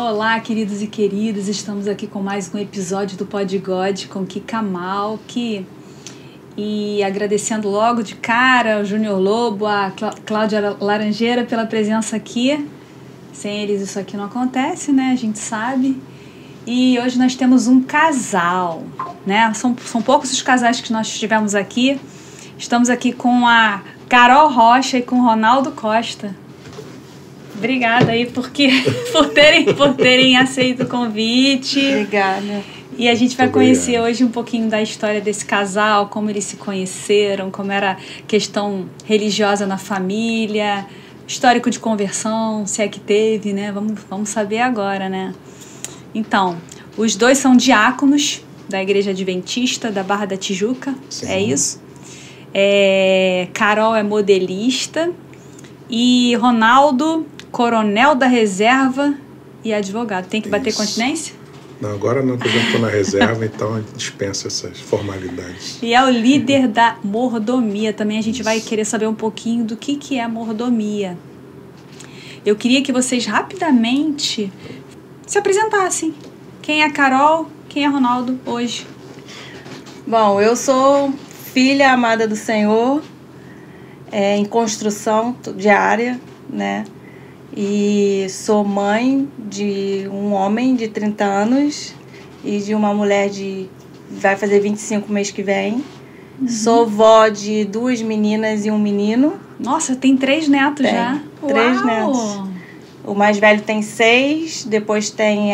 Olá, queridos e queridas, estamos aqui com mais um episódio do Pod God com Kika Malk. E agradecendo logo de cara ao Júnior Lobo, a Cláudia Laranjeira pela presença aqui. Sem eles isso aqui não acontece, né? A gente sabe. E hoje nós temos um casal, né? São poucos os casais que nós tivemos aqui. Estamos aqui com a Carol Rocha e com o Ronaldo Costa. Obrigada aí por terem aceito o convite. Obrigada. E a gente vai conhecer hoje um pouquinho da história desse casal, como eles se conheceram, como era a questão religiosa na família, histórico de conversão, se é que teve, né? Vamos saber agora, né? Então, os dois são diáconos da Igreja Adventista da Barra da Tijuca, sim. É isso? Carol é modelista e Ronaldo, coronel da reserva e advogado. Tem que bater continência? Não, agora não, porque eu já estou na reserva, então a gente dispensa essas formalidades. E é o líder da mordomia. Também a gente vai querer saber um pouquinho do que é mordomia. Eu queria que vocês rapidamente se apresentassem. Quem é a Carol? Quem é Ronaldo hoje? Bom, eu sou filha amada do Senhor, em construção diária, né? E sou mãe de um homem de 30 anos e de uma mulher vai fazer 25 mês que vem. Uhum. Sou vó de 2 meninas e um menino. Nossa, tem 3 netos já? 3 netos. O mais velho tem 6, depois tem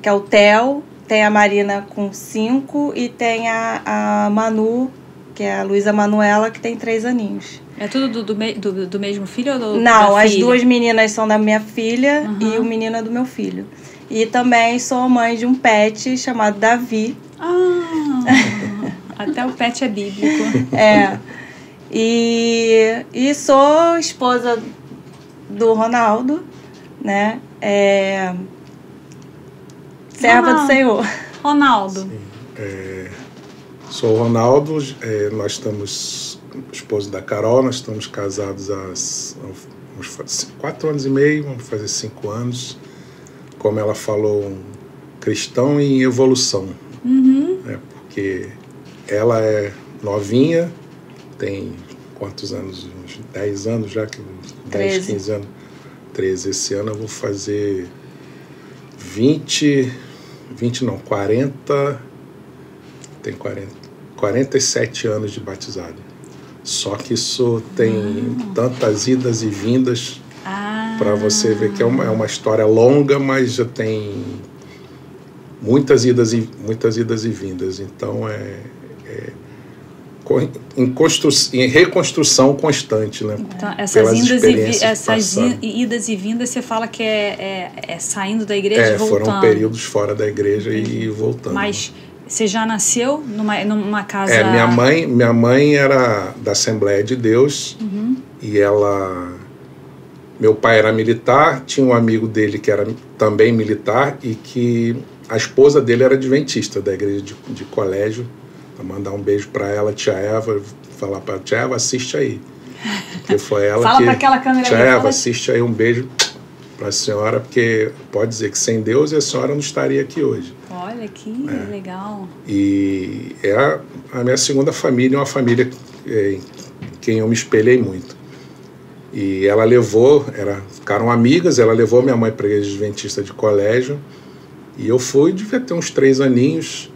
que é o Theo, tem a Marina com 5 e tem a Manu, que é a Luísa Manuela, que tem 3 aninhos. É tudo do mesmo filho ou do Não, as 2 meninas são da minha filha, uhum, e o menino é do meu filho. E também sou mãe de um pet chamado Davi. Até o pet é bíblico. E sou esposa do Ronaldo, né? Serva do Senhor. Ronaldo. Sim. Sou o Ronaldo, nós estamos esposo da Carol, nós estamos casados há 4 anos e meio, vamos fazer 5 anos. Como ela falou, um cristão em evolução. Uhum. Porque ela é novinha, tem quantos anos? Uns 10 anos já, 10, 15 anos. 13. Esse ano eu vou fazer 47 anos de batizado. Só que isso tem tantas idas e vindas para você ver que é uma história longa, mas já tem muitas idas e vindas. Então em reconstrução constante, né? Então, essas idas e vindas, você fala que é saindo da igreja e voltando. Foram períodos fora da igreja e voltando. Mas você já nasceu numa casa... Minha mãe era da Assembleia de Deus, uhum, e meu pai era militar, tinha um amigo dele que era também militar e que a esposa dele era adventista da igreja de colégio. Vou mandar um beijo para ela, tia Eva, falar para a tia Eva, assiste aí. Porque foi ela Fala para aquela câmera tia aí. Tia Eva, assiste aí, um beijo para a senhora, porque pode dizer que sem Deus a senhora não estaria aqui hoje. Olha que legal. E é a minha segunda família, uma família em quem eu me espelhei muito. E ela ficaram amigas, ela levou minha mãe para a igreja adventista de colégio, e eu fui, devia ter uns 3 aninhos.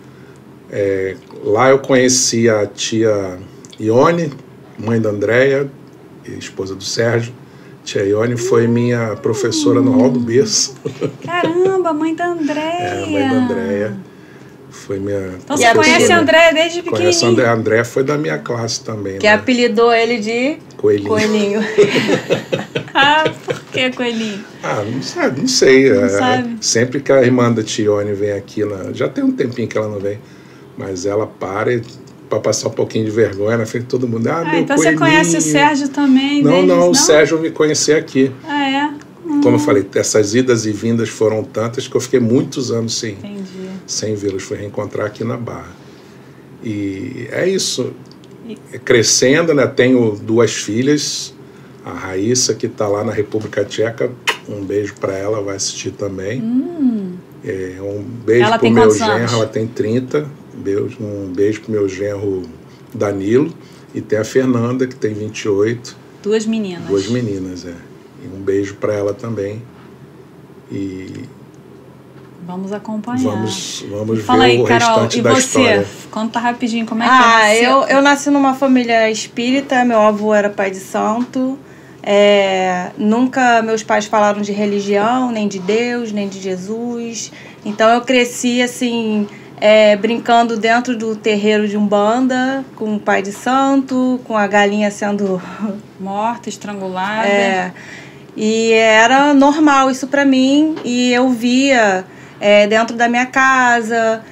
Lá eu conheci a tia Ione, mãe da Andréia, esposa do Sérgio. Tia Ione foi minha professora no hall do berço. Caramba, mãe da Andréia. Mãe da Andréia. Foi minha... Então você conhece a Andréia desde pequenininho? A Andréia foi da minha classe também. Que apelidou ele de... Coelhinho. Por que Coelhinho? Não sei. Não sabe. Sempre que a irmã da tia Ione vem aqui, já tem um tempinho que ela não vem, mas ela para passar um pouquinho de vergonha na frente de todo mundo. Meu então Coelhinho. Você conhece o Sérgio também? Não, o Sérgio eu me conheci aqui. Como eu Uhum. falei, essas idas e vindas foram tantas que eu fiquei muitos anos sem vê-los. Fui reencontrar aqui na Barra. E é isso. Crescendo, né? Tenho 2 filhas. A Raíssa, que está lá na República Tcheca, Um beijo para ela, vai assistir também. Um beijo Ela pro tem meu quantos genro, anos? ela tem 30. Um beijo pro meu genro Danilo. E tem a Fernanda, que tem 28. 2 meninas. 2 meninas, E um beijo para ela também. E vamos acompanhar. vamos Fala ver aí, o Carol, restante e da você? história. Conta rapidinho como é que nasceu. Eu nasci numa família espírita, meu avô era pai de santo. Nunca meus pais falaram de religião, nem de Deus, nem de Jesus. Então eu cresci assim, brincando dentro do terreiro de Umbanda, com o pai de santo, com a galinha sendo morta, estrangulada. E era normal isso pra mim, e eu via dentro da minha casa.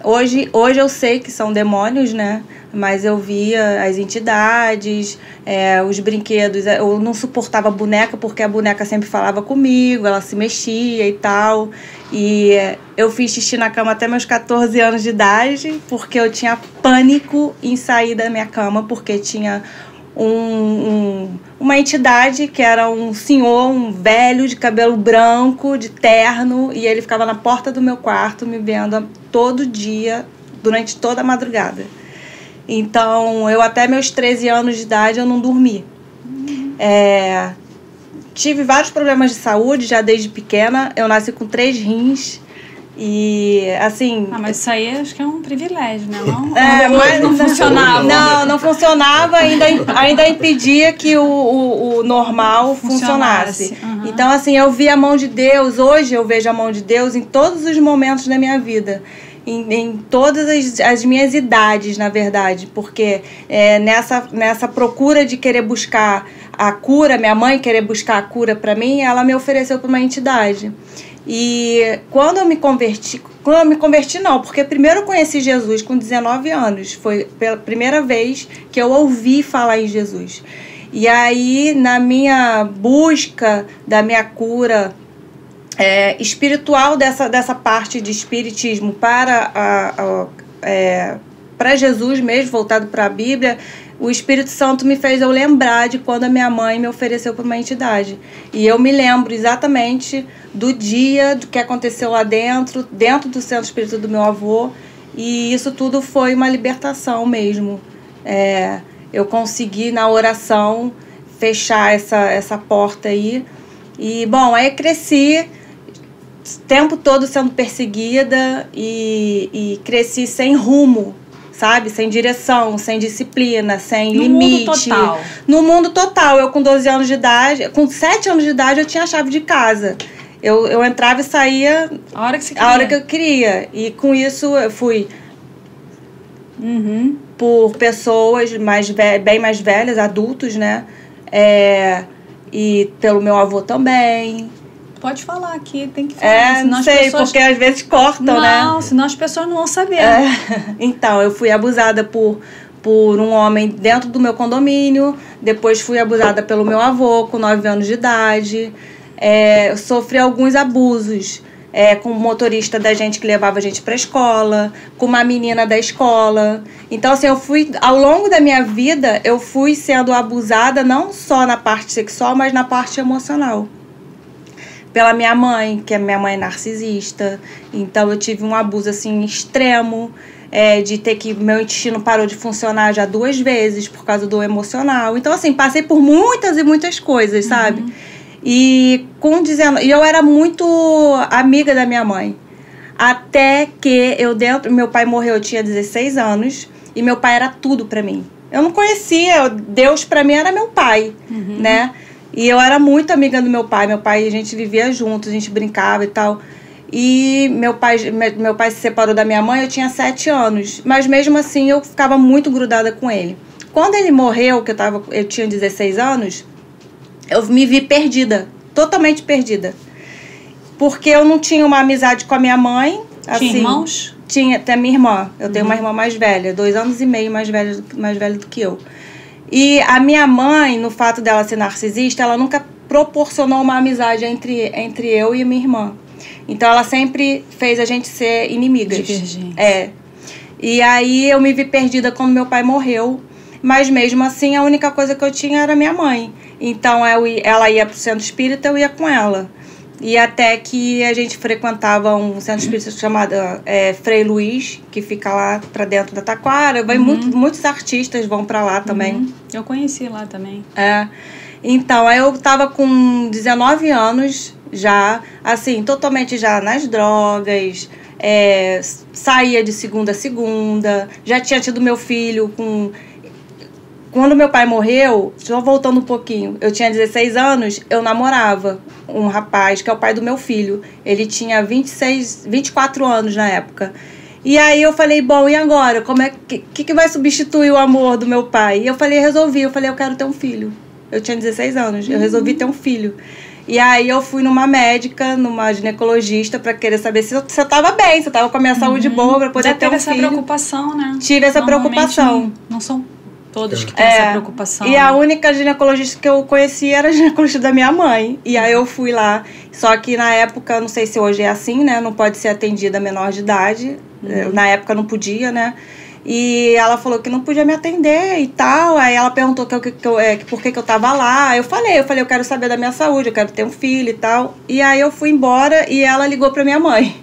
Hoje eu sei que são demônios, né? Mas eu via as entidades, os brinquedos. Eu não suportava a boneca, porque a boneca sempre falava comigo, ela se mexia e tal. E eu fiz xixi na cama até meus 14 anos de idade, porque eu tinha pânico em sair da minha cama, porque tinha uma entidade que era um senhor, um velho de cabelo branco, de terno, e ele ficava na porta do meu quarto me vendo todo dia, durante toda a madrugada. Então, eu até meus 13 anos de idade eu não dormi. Tive vários problemas de saúde já desde pequena. Eu nasci com 3 rins. E, assim... mas isso aí acho que é um privilégio, né? Mas não funcionava. Não funcionava, ainda impedia que o normal funcionasse. Uhum. Então, assim, eu vi a mão de Deus. Hoje eu vejo a mão de Deus em todos os momentos da minha vida. Em todas as minhas idades, na verdade. Porque nessa procura de querer buscar a cura, minha mãe querer buscar a cura para mim, ela me ofereceu para uma entidade. E quando eu me converti não, porque primeiro eu conheci Jesus com 19 anos, foi pela primeira vez que eu ouvi falar em Jesus. E aí, na minha busca da minha cura espiritual, dessa parte de espiritismo para Jesus mesmo, voltado para a Bíblia, o Espírito Santo me fez eu lembrar de quando a minha mãe me ofereceu para uma entidade. E eu me lembro exatamente do dia, do que aconteceu lá dentro do centro espírita do meu avô. E isso tudo foi uma libertação mesmo. Eu consegui, na oração, fechar essa porta aí. E, bom, aí cresci, o tempo todo sendo perseguida e cresci sem rumo, sabe? Sem direção, sem disciplina, sem limite. No mundo total. No mundo total. Eu com 12 anos de idade, com 7 anos de idade, eu tinha a chave de casa. Eu entrava e saía a hora que você queria. A hora que eu queria. E com isso eu fui por pessoas bem mais velhas, adultos, né? E pelo meu avô também. Pode falar aqui, tem que falar. Não sei, porque às vezes cortam, né? Não, senão as pessoas não vão saber. Então, eu fui abusada por um homem dentro do meu condomínio. Depois fui abusada pelo meu avô com 9 anos de idade. Eu sofri alguns abusos. Com o motorista da gente que levava a gente para a escola, com uma menina da escola. Então, assim, ao longo da minha vida, eu fui sendo abusada não só na parte sexual, mas na parte emocional. Pela minha mãe, que a minha mãe é narcisista. Então eu tive um abuso assim extremo, de ter que meu intestino parou de funcionar já 2 vezes por causa do emocional. Então assim, passei por muitas e muitas coisas, sabe? E eu era muito amiga da minha mãe. Até que meu pai morreu, eu tinha 16 anos, e meu pai era tudo pra mim. Eu não conhecia, Deus pra mim era meu pai, né? E eu era muito amiga do meu pai. A gente vivia juntos, a gente brincava e tal. E meu pai se separou da minha mãe, eu tinha 7 anos. Mas mesmo assim, eu ficava muito grudada com ele. Quando ele morreu, eu tinha 16 anos, eu me vi perdida, totalmente perdida. Porque eu não tinha uma amizade com a minha mãe. Tinha irmãos? Tinha, até minha irmã. Eu tenho uma irmã mais velha, 2 anos e meio mais velha do que eu. E a minha mãe, no fato dela ser narcisista, ela nunca proporcionou uma amizade entre eu e a minha irmã. Então, ela sempre fez a gente ser inimigas. Divergente. E aí, eu me vi perdida quando meu pai morreu. Mas mesmo assim, a única coisa que eu tinha era minha mãe. Então ela ia pro centro espírita, eu ia com ela. E até que a gente frequentava um centro espírita chamado Frei Luiz, que fica lá pra dentro da Taquara. Muitos artistas vão pra lá também. Eu conheci lá também. Então, aí eu tava com 19 anos já, assim, totalmente já nas drogas, saía de segunda a segunda, já tinha tido meu filho com... Quando meu pai morreu, só voltando um pouquinho, eu tinha 16 anos, eu namorava um rapaz que é o pai do meu filho. Ele tinha 24 anos na época. E aí eu falei, bom, e agora? Como que vai substituir o amor do meu pai? E eu falei, eu quero ter um filho. Eu tinha 16 anos, eu resolvi ter um filho. E aí eu fui numa médica, numa ginecologista, pra querer saber se eu tava bem, se eu tava com a minha saúde boa pra poder ter um filho. Já teve essa preocupação, né? Tive essa preocupação. Não são todos que têm essa preocupação. E a única ginecologista que eu conheci era a ginecologista da minha mãe. E aí eu fui lá. Só que na época, não sei se hoje é assim, né? Não pode ser atendida menor de idade. Na época não podia, né? E ela falou que não podia me atender e tal. Aí ela perguntou por que eu tava lá. Eu falei, eu quero saber da minha saúde, eu quero ter um filho e tal. E aí eu fui embora e ela ligou pra minha mãe.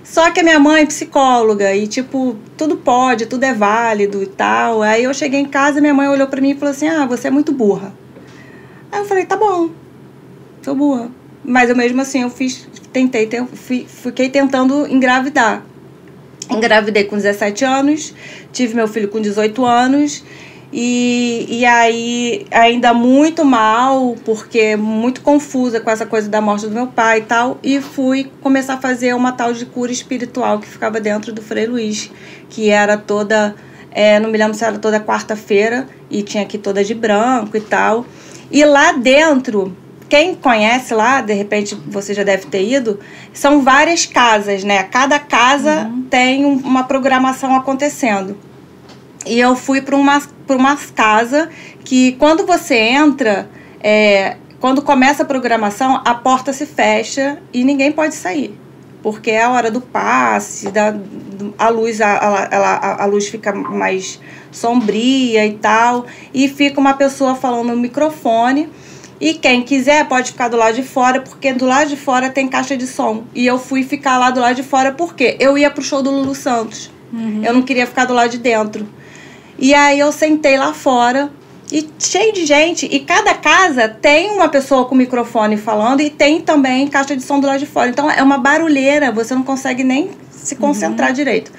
Só que a minha mãe é psicóloga e, tipo, tudo pode, tudo é válido e tal. Aí eu cheguei em casa, minha mãe olhou pra mim e falou assim, você é muito burra. Aí eu falei, tá bom, sou burra. Mas eu mesmo assim, fiquei tentando engravidar. Engravidei com 17 anos, tive meu filho com 18 anos e aí ainda muito mal, porque muito confusa com essa coisa da morte do meu pai e tal, e fui começar a fazer uma tal de cura espiritual que ficava dentro do Frei Luiz, que era toda, não me lembro se era toda quarta-feira, e tinha aqui toda de branco e tal. E lá dentro... Quem conhece lá, de repente você já deve ter ido, são várias casas, né? Cada casa tem uma programação acontecendo. E eu fui para uma casa que quando você entra, quando começa a programação, a porta se fecha e ninguém pode sair. Porque é a hora do passe, a luz fica mais sombria e tal. E fica uma pessoa falando no microfone. E quem quiser pode ficar do lado de fora, porque do lado de fora tem caixa de som. E eu fui ficar lá do lado de fora porque eu ia pro show do Lulu Santos. Eu não queria ficar do lado de dentro. E aí eu sentei lá fora, e cheio de gente. E cada casa tem uma pessoa com microfone falando e tem também caixa de som do lado de fora. Então é uma barulheira, você não consegue nem se concentrar direito.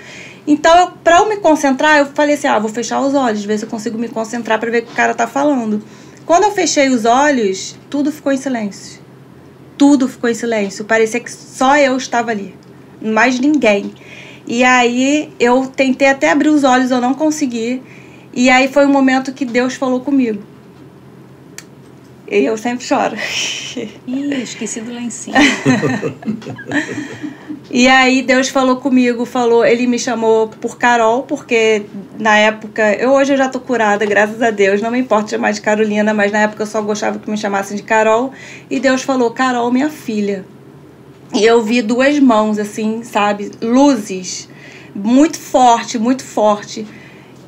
Então, pra eu me concentrar, eu falei assim, vou fechar os olhos, ver se eu consigo me concentrar pra ver o que o cara tá falando. Quando eu fechei os olhos, tudo ficou em silêncio. Tudo ficou em silêncio. Parecia que só eu estava ali. Mais ninguém. E aí, eu tentei até abrir os olhos, eu não consegui. E aí foi o momento que Deus falou comigo. E eu sempre choro. Ih, esqueci do lencinho. E aí Deus falou comigo, ele me chamou por Carol, porque na época, hoje eu já tô curada, graças a Deus, não me importa chamar de Carolina, mas na época eu só gostava que me chamassem de Carol. E Deus falou, Carol, minha filha. E eu vi duas mãos, assim, sabe, luzes, muito forte, muito forte.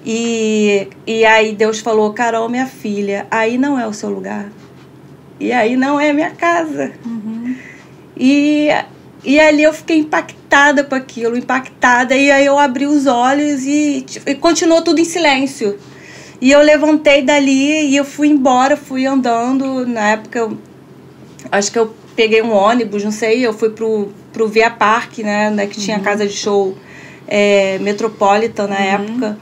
E aí Deus falou, Carol, minha filha, aí não é o seu lugar. E aí não é a minha casa. E ali eu fiquei impactada com aquilo, e aí eu abri os olhos e continuou tudo em silêncio. E eu levantei dali e eu fui embora, fui andando. Na época, acho que eu peguei um ônibus, não sei, eu fui pro Via Parque, né, que tinha casa de show Metropolitan na época.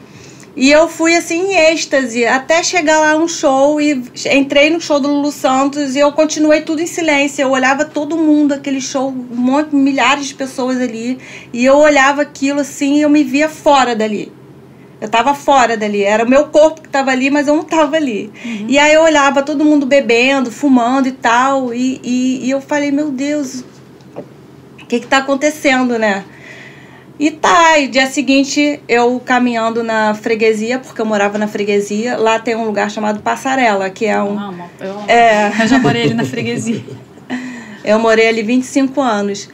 E eu fui assim em êxtase, até chegar lá no show, e entrei no show do Lulu Santos e eu continuei tudo em silêncio. Eu olhava todo mundo, aquele show, milhares de pessoas ali, e eu olhava aquilo assim e eu me via fora dali. Eu tava fora dali, era o meu corpo que tava ali, mas eu não tava ali. E aí eu olhava todo mundo bebendo, fumando e tal, e eu falei, meu Deus, o que tá acontecendo, né? E dia seguinte eu caminhando na freguesia, porque eu morava na freguesia, lá tem um lugar chamado Passarela, que é um... Eu já morei ali na freguesia. Eu morei ali 25 anos.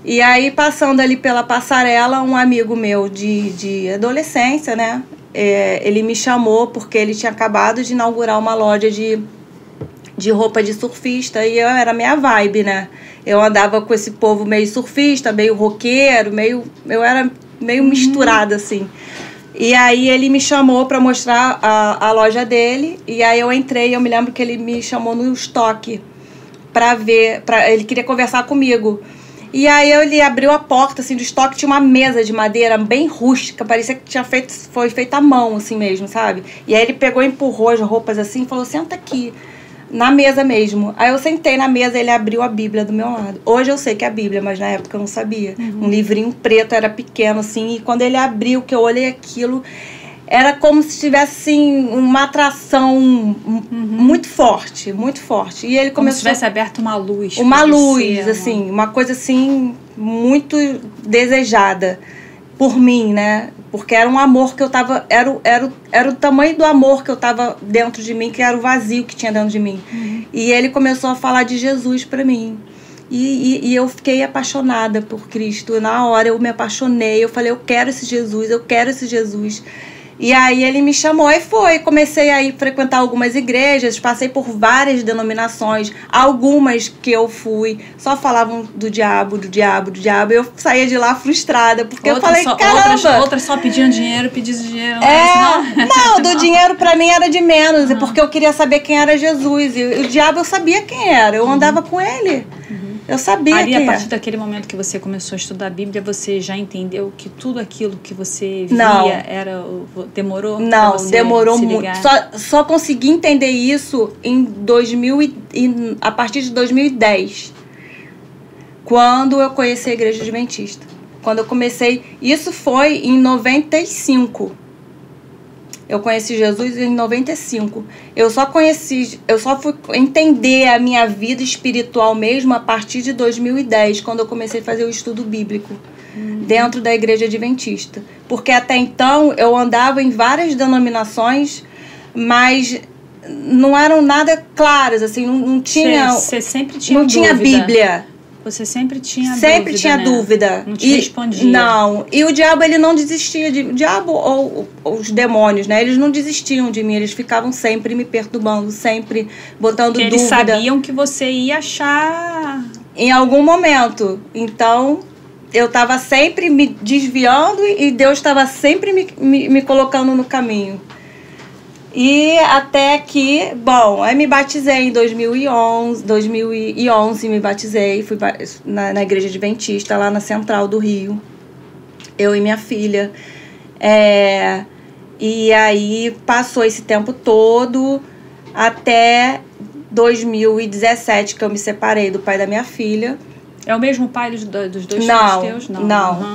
E aí, passando ali pela Passarela, um amigo meu de adolescência, né, ele me chamou porque ele tinha acabado de inaugurar uma loja de roupa de surfista e era minha vibe, né? Eu andava com esse povo meio surfista, meio roqueiro, eu era meio misturada, assim. E aí ele me chamou para mostrar a loja dele, e aí eu entrei, eu me lembro que ele me chamou no estoque para ver, ele queria conversar comigo. E aí ele abriu a porta assim, do estoque, tinha uma mesa de madeira bem rústica, parecia que foi feita à mão, assim mesmo, sabe? E aí ele pegou e empurrou as roupas assim e falou, senta aqui. Na mesa mesmo. Aí eu sentei na mesa e ele abriu a Bíblia do meu lado. Hoje eu sei que é a Bíblia, mas na época eu não sabia. Um livrinho preto, era pequeno, assim. E quando ele abriu, que eu olhei aquilo, era como se tivesse, assim, uma atração muito forte, muito forte. E ele começou... Como se tivesse aberto uma luz. Uma luz, assim, uma coisa, assim, muito desejada por mim, né? Porque era um amor que eu tava... Era o tamanho do amor que eu tava dentro de mim, que era o vazio que tinha dentro de mim. E ele começou a falar de Jesus pra mim. E eu fiquei apaixonada por Cristo. Na hora eu me apaixonei. Eu falei, eu quero esse Jesus, eu quero esse Jesus. E aí ele me chamou e foi. Comecei a frequentar algumas igrejas, passei por várias denominações, algumas que eu fui, só falavam do diabo, do diabo, do diabo. Eu saía de lá frustrada, porque eu falei, caramba... Outras só pediam dinheiro, dinheiro. Não, do dinheiro pra mim era de menos, porque eu queria saber quem era Jesus. E o diabo eu sabia quem era, eu andava com ele. Eu sabia Ali, quem a partir era. daquele momento que você começou a estudar a Bíblia, você já entendeu que tudo aquilo que você via demorou? Não, demorou muito. Ligar? Só consegui entender isso a partir de 2010, quando eu conheci a Igreja Adventista. Quando eu comecei... Isso foi em 95. Eu conheci Jesus em 95. Eu só fui entender a minha vida espiritual mesmo a partir de 2010, quando eu comecei a fazer o estudo bíblico dentro da Igreja Adventista. Porque até então eu andava em várias denominações, mas não eram nada claras, assim, não tinha... Você sempre tinha não dúvida. Tinha Bíblia. Você sempre tinha sempre dúvida, tinha né? dúvida. Não te respondia. Não. E o diabo, ele não desistia de... O diabo ou os demônios, né? Eles não desistiam de mim. Eles ficavam sempre me perturbando, sempre botando porque dúvida. Eles sabiam que você ia achar... Em algum momento. Então, eu estava sempre me desviando e Deus estava sempre me colocando no caminho. E até que, bom, aí me batizei em 2011 me batizei, fui na Igreja Adventista, lá na Central do Rio, eu e minha filha. E aí passou esse tempo todo até 2017, que eu me separei do pai da minha filha. É o mesmo pai dos dois filhos teus? Não.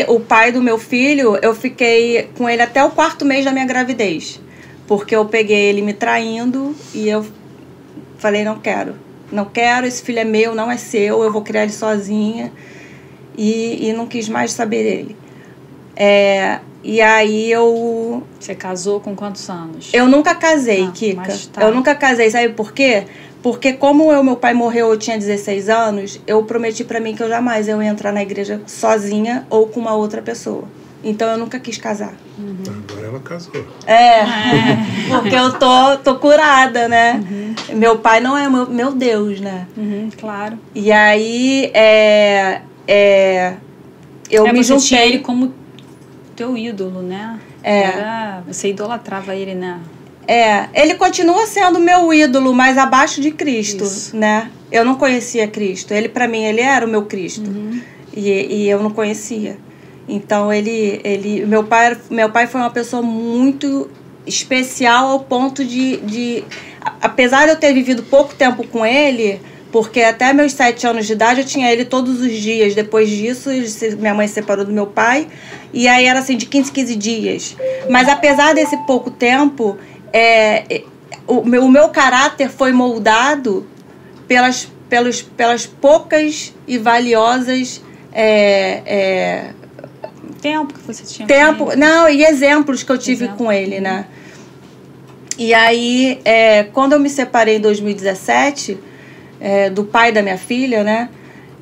O pai do meu filho, eu fiquei com ele até o 4º mês da minha gravidez. Porque eu peguei ele me traindo e eu falei, não quero, esse filho é meu, não é seu, eu vou criar ele sozinha. E não quis mais saber dele. E aí eu... Você casou com quantos anos? Eu nunca casei, Kika. Eu nunca casei, sabe por quê? Porque como meu pai morreu, eu tinha 16 anos, eu prometi pra mim que eu jamais ia entrar na igreja sozinha ou com uma outra pessoa. Então eu nunca quis casar. Agora ela casou. Porque eu tô curada, né? Meu pai não é meu Deus, né? Claro. E aí, eu me você juntei... tinha ele como teu ídolo, né? Você idolatrava ele, né? Ele continua sendo meu ídolo, mas abaixo de Cristo, né? Eu não conhecia Cristo. Ele, pra mim, ele era o meu Cristo. E eu não conhecia. Então, meu pai foi uma pessoa muito especial ao ponto de apesar de eu ter vivido pouco tempo com ele, porque até meus 7 anos de idade eu tinha ele todos os dias. Depois disso, minha mãe se separou do meu pai, e aí era assim, de 15 dias. Mas apesar desse pouco tempo, o meu caráter foi moldado pelas poucas e valiosas... tempo que você tinha com ele. Não, e exemplos que eu tive com ele, né? E aí, quando eu me separei em 2017, do pai da minha filha, né?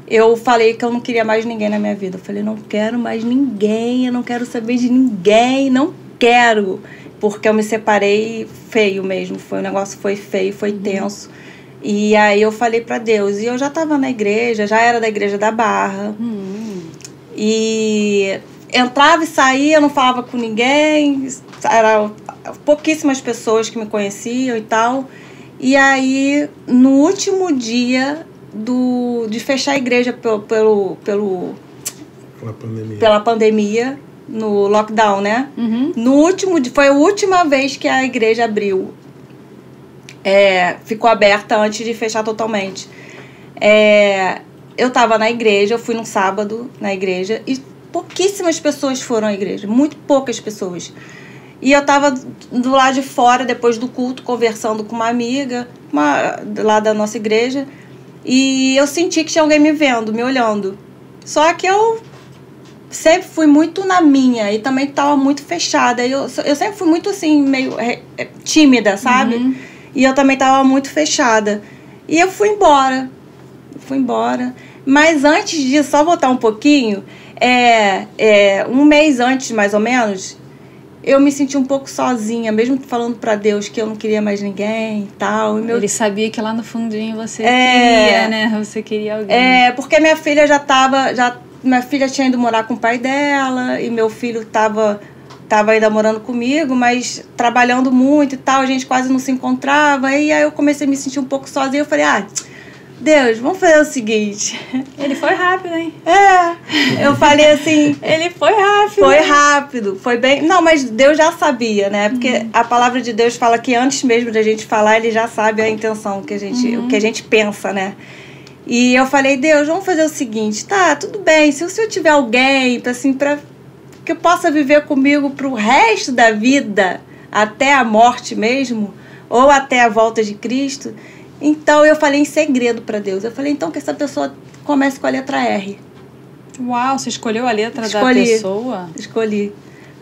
Eu falei que eu não queria mais ninguém na minha vida. Eu falei, não quero mais ninguém, eu não quero saber de ninguém, não quero, porque eu me separei feio mesmo, o negócio foi feio, foi tenso. E aí eu falei para Deus, e eu já estava na igreja, já era da igreja da Barra, e entrava e saía, não falava com ninguém, eram pouquíssimas pessoas que me conheciam e tal. E aí, no último dia de fechar a igreja pela pandemia, no lockdown, né? No último dia, foi a última vez que a igreja abriu. Ficou aberta antes de fechar totalmente. Eu estava na igreja, eu fui num sábado na igreja e pouquíssimas pessoas foram à igreja, muito poucas pessoas. E eu estava do lado de fora, depois do culto, conversando com uma amiga lá da nossa igreja. E eu senti que tinha alguém me vendo, me olhando. Só que eu sempre fui muito na minha e também estava muito fechada. Eu sempre fui muito assim, meio tímida, sabe? E eu também estava muito fechada. E eu fui embora. Mas antes disso, só voltar um pouquinho, um mês antes, mais ou menos, eu me senti um pouco sozinha, mesmo falando para Deus que eu não queria mais ninguém e tal. Ele sabia que lá no fundinho você queria, né? Você queria alguém. Porque minha filha minha filha tinha ido morar com o pai dela e meu filho tava ainda morando comigo, mas trabalhando muito e tal, a gente quase não se encontrava. E aí eu comecei a me sentir um pouco sozinha. Eu falei, Deus, vamos fazer o seguinte. Ele foi rápido, hein? Eu falei assim... Ele foi rápido. Foi rápido, foi bem... Não, mas Deus já sabia, né? Porque a palavra de Deus fala que antes mesmo da gente falar, Ele já sabe a intenção que o que a gente pensa, né? E eu falei, Deus, vamos fazer o seguinte, tá, tudo bem, se o Senhor tiver alguém, assim, pra que eu possa viver comigo pro resto da vida, até a morte mesmo, ou até a volta de Cristo... Então, eu falei em segredo para Deus. Eu falei, então, que essa pessoa comece com a letra R. Uau, você escolheu a letra da pessoa? Escolhi.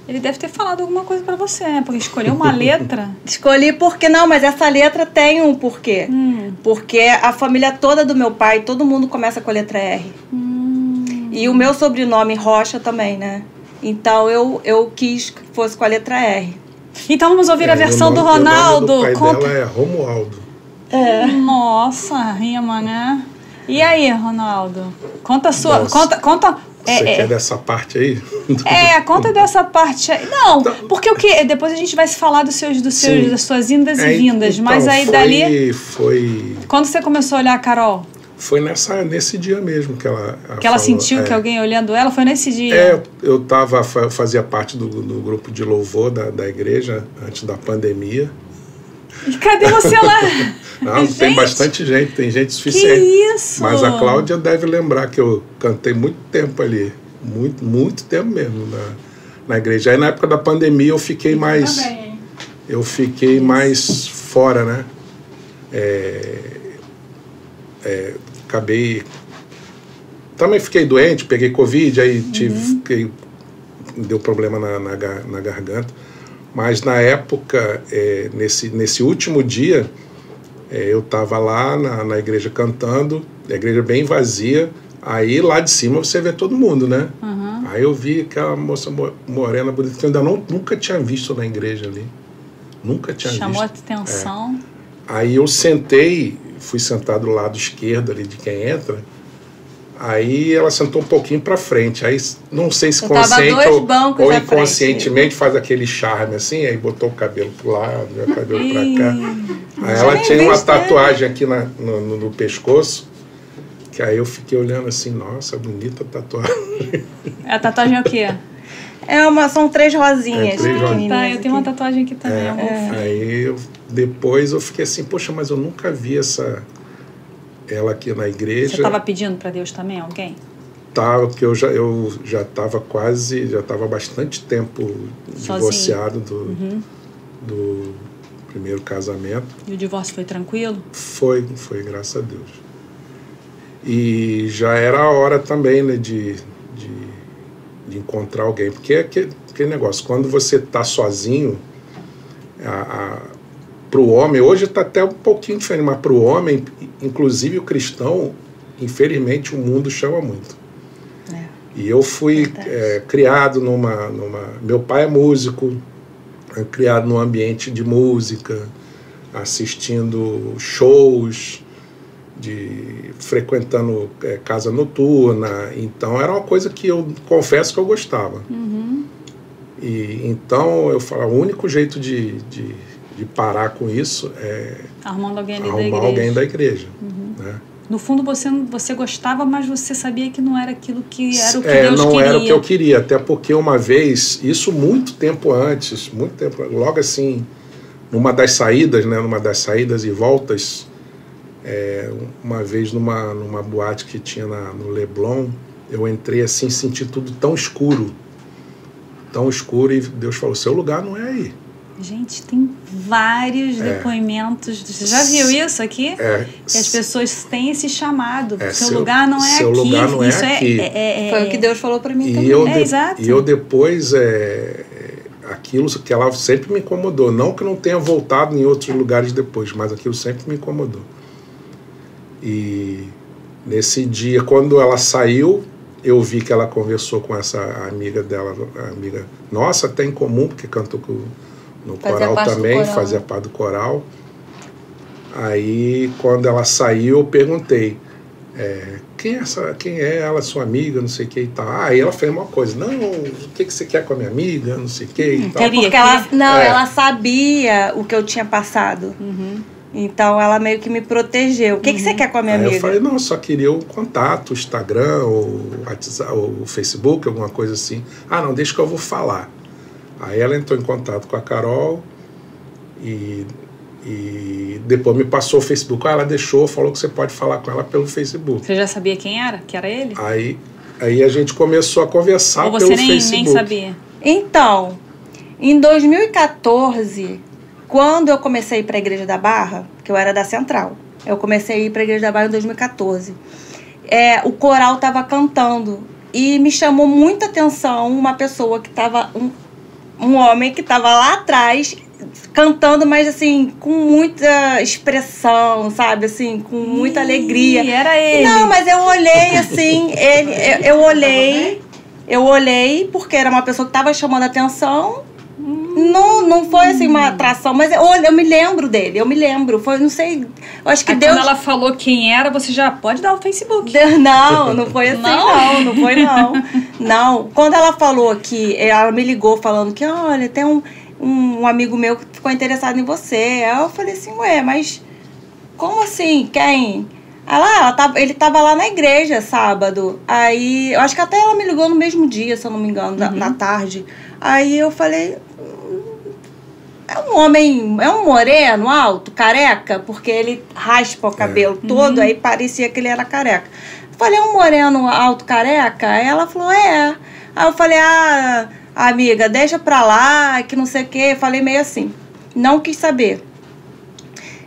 Ele deve ter falado alguma coisa para você, né? Porque escolheu uma letra. Escolhi porque não, mas essa letra tem um porquê. Porque a família toda do meu pai, todo mundo começa com a letra R. E o meu sobrenome, Rocha, também, né? Então, eu quis que fosse com a letra R. Então, vamos ouvir a versão do Ronaldo. O nome do pai dela é Romualdo. Nossa, rima, né? E aí, Ronaldo? Conta a sua... Nossa. Conta Você quer dessa parte aí? Conta dessa parte aí. Não, porque depois a gente vai se falar das suas indas e vindas. Então, mas aí dali... Foi... Quando você começou a olhar a Carol? Foi nesse dia mesmo que ela falou, sentiu que alguém olhando ela? Foi nesse dia? Eu fazia parte do grupo de louvor da igreja antes da pandemia. E cadê você lá? Não, tem bastante gente, tem gente suficiente. Que isso? Mas a Cláudia deve lembrar que eu cantei muito tempo ali. Muito tempo mesmo na igreja. Aí na época da pandemia eu fiquei mais... Eu fiquei mais fora, né? Acabei... Também fiquei doente, peguei Covid, aí deu problema na garganta. Mas na época, nesse último dia, eu estava lá na igreja cantando, a igreja bem vazia, aí lá de cima você vê todo mundo, né? Aí eu vi aquela moça morena bonita que eu ainda nunca tinha visto na igreja ali. Nunca tinha visto. Chamou a atenção. Aí eu fui sentado do lado esquerdo ali de quem entra. Aí ela sentou um pouquinho para frente. Aí não sei se consciente ou inconscientemente faz aquele charme assim. Aí botou o cabelo pro lado, o cabelo para cá. Aí ela tinha uma tatuagem aqui no pescoço. Que aí eu fiquei olhando assim, nossa, bonita tatuagem. A tatuagem é o quê? São 3 rosinhas. 3 rosinhas. Tá, eu tenho uma tatuagem aqui também. Aí depois eu fiquei assim, poxa, mas eu nunca vi ela aqui na igreja. Você estava pedindo para Deus também, alguém? Tava, porque eu já estava bastante tempo divorciado do primeiro casamento. E o divórcio foi tranquilo? Foi, graças a Deus. E já era a hora também, né, de encontrar alguém, porque é aquele negócio, quando você está sozinho, para o homem, hoje está até um pouquinho diferente, mas para o homem, inclusive o cristão, infelizmente o mundo chama muito. E eu fui criado meu pai é músico, criado num ambiente de música, assistindo shows, frequentando casa noturna. Então era uma coisa que eu confesso que eu gostava. E então eu falo, o único jeito de parar com isso é arrumando alguém ali arrumar alguém da igreja. Né? No fundo você gostava, mas você sabia que não era aquilo que era o que Deus não queria. Era o que eu queria, até porque uma vez, isso muito tempo antes, logo assim, numa das saídas e voltas, uma vez numa boate que tinha no Leblon, eu entrei assim, senti tudo tão escuro, e Deus falou, seu lugar não é aí. Gente, tem vários depoimentos. Você já viu isso aqui? Que as pessoas têm esse chamado. Seu lugar não é seu aqui. Lugar não isso é aqui. Foi o que Deus falou para mim também. Exato. E eu depois, aquilo que ela sempre me incomodou. Não que eu não tenha voltado em outros lugares depois, mas aquilo sempre me incomodou. E nesse dia, quando ela saiu, eu vi que ela conversou com essa amiga dela, amiga nossa, até em comum, porque cantou no coral também, fazia parte do coral. Aí, quando ela saiu, eu perguntei, quem é ela, sua amiga, não sei o que e tal. Aí ela fez uma coisa, não, o que você quer com a minha amiga, não sei o que e tal. Porque ela sabia o que eu tinha passado. Então, ela meio que me protegeu. O que você quer com a minha amiga? Eu falei, não, eu só queria o contato, o Instagram, o WhatsApp, o Facebook, alguma coisa assim. Ah, não, deixa que eu vou falar. Aí ela entrou em contato com a Carol e depois me passou o Facebook. Ela falou que você pode falar com ela pelo Facebook. Você já sabia quem era? Que era ele? Aí a gente começou a conversar pelo Facebook. Ou você nem sabia? Então, em 2014, quando eu comecei a ir para a Igreja da Barra, que eu era da Central, eu comecei a ir para a Igreja da Barra em 2014, o coral estava cantando e me chamou muita atenção uma pessoa que estava... Um homem que estava lá atrás cantando, mas assim, com muita expressão, sabe? Assim, com muita alegria. Era ele. Não, mas eu olhei assim, eu olhei porque era uma pessoa que estava chamando a atenção. Não foi assim uma atração, mas eu me lembro dele, foi, não sei, eu acho que Deus... Quando ela falou quem era, você já pode dar o Facebook. Não foi assim, não foi não. Não, quando ela falou que, ela me ligou falando que, olha, tem um amigo meu que ficou interessado em você. Aí eu falei assim, mas como assim, quem? Ele tava lá na igreja sábado, aí, eu acho que até ela me ligou no mesmo dia, se eu não me engano, na tarde. Aí eu falei... É um moreno, alto, careca, porque ele raspa o cabelo todo, aí parecia que ele era careca. Falei, é um moreno, alto, careca? Aí ela falou, é. Aí eu falei, amiga, deixa pra lá, que não sei o quê. Falei meio assim, não quis saber.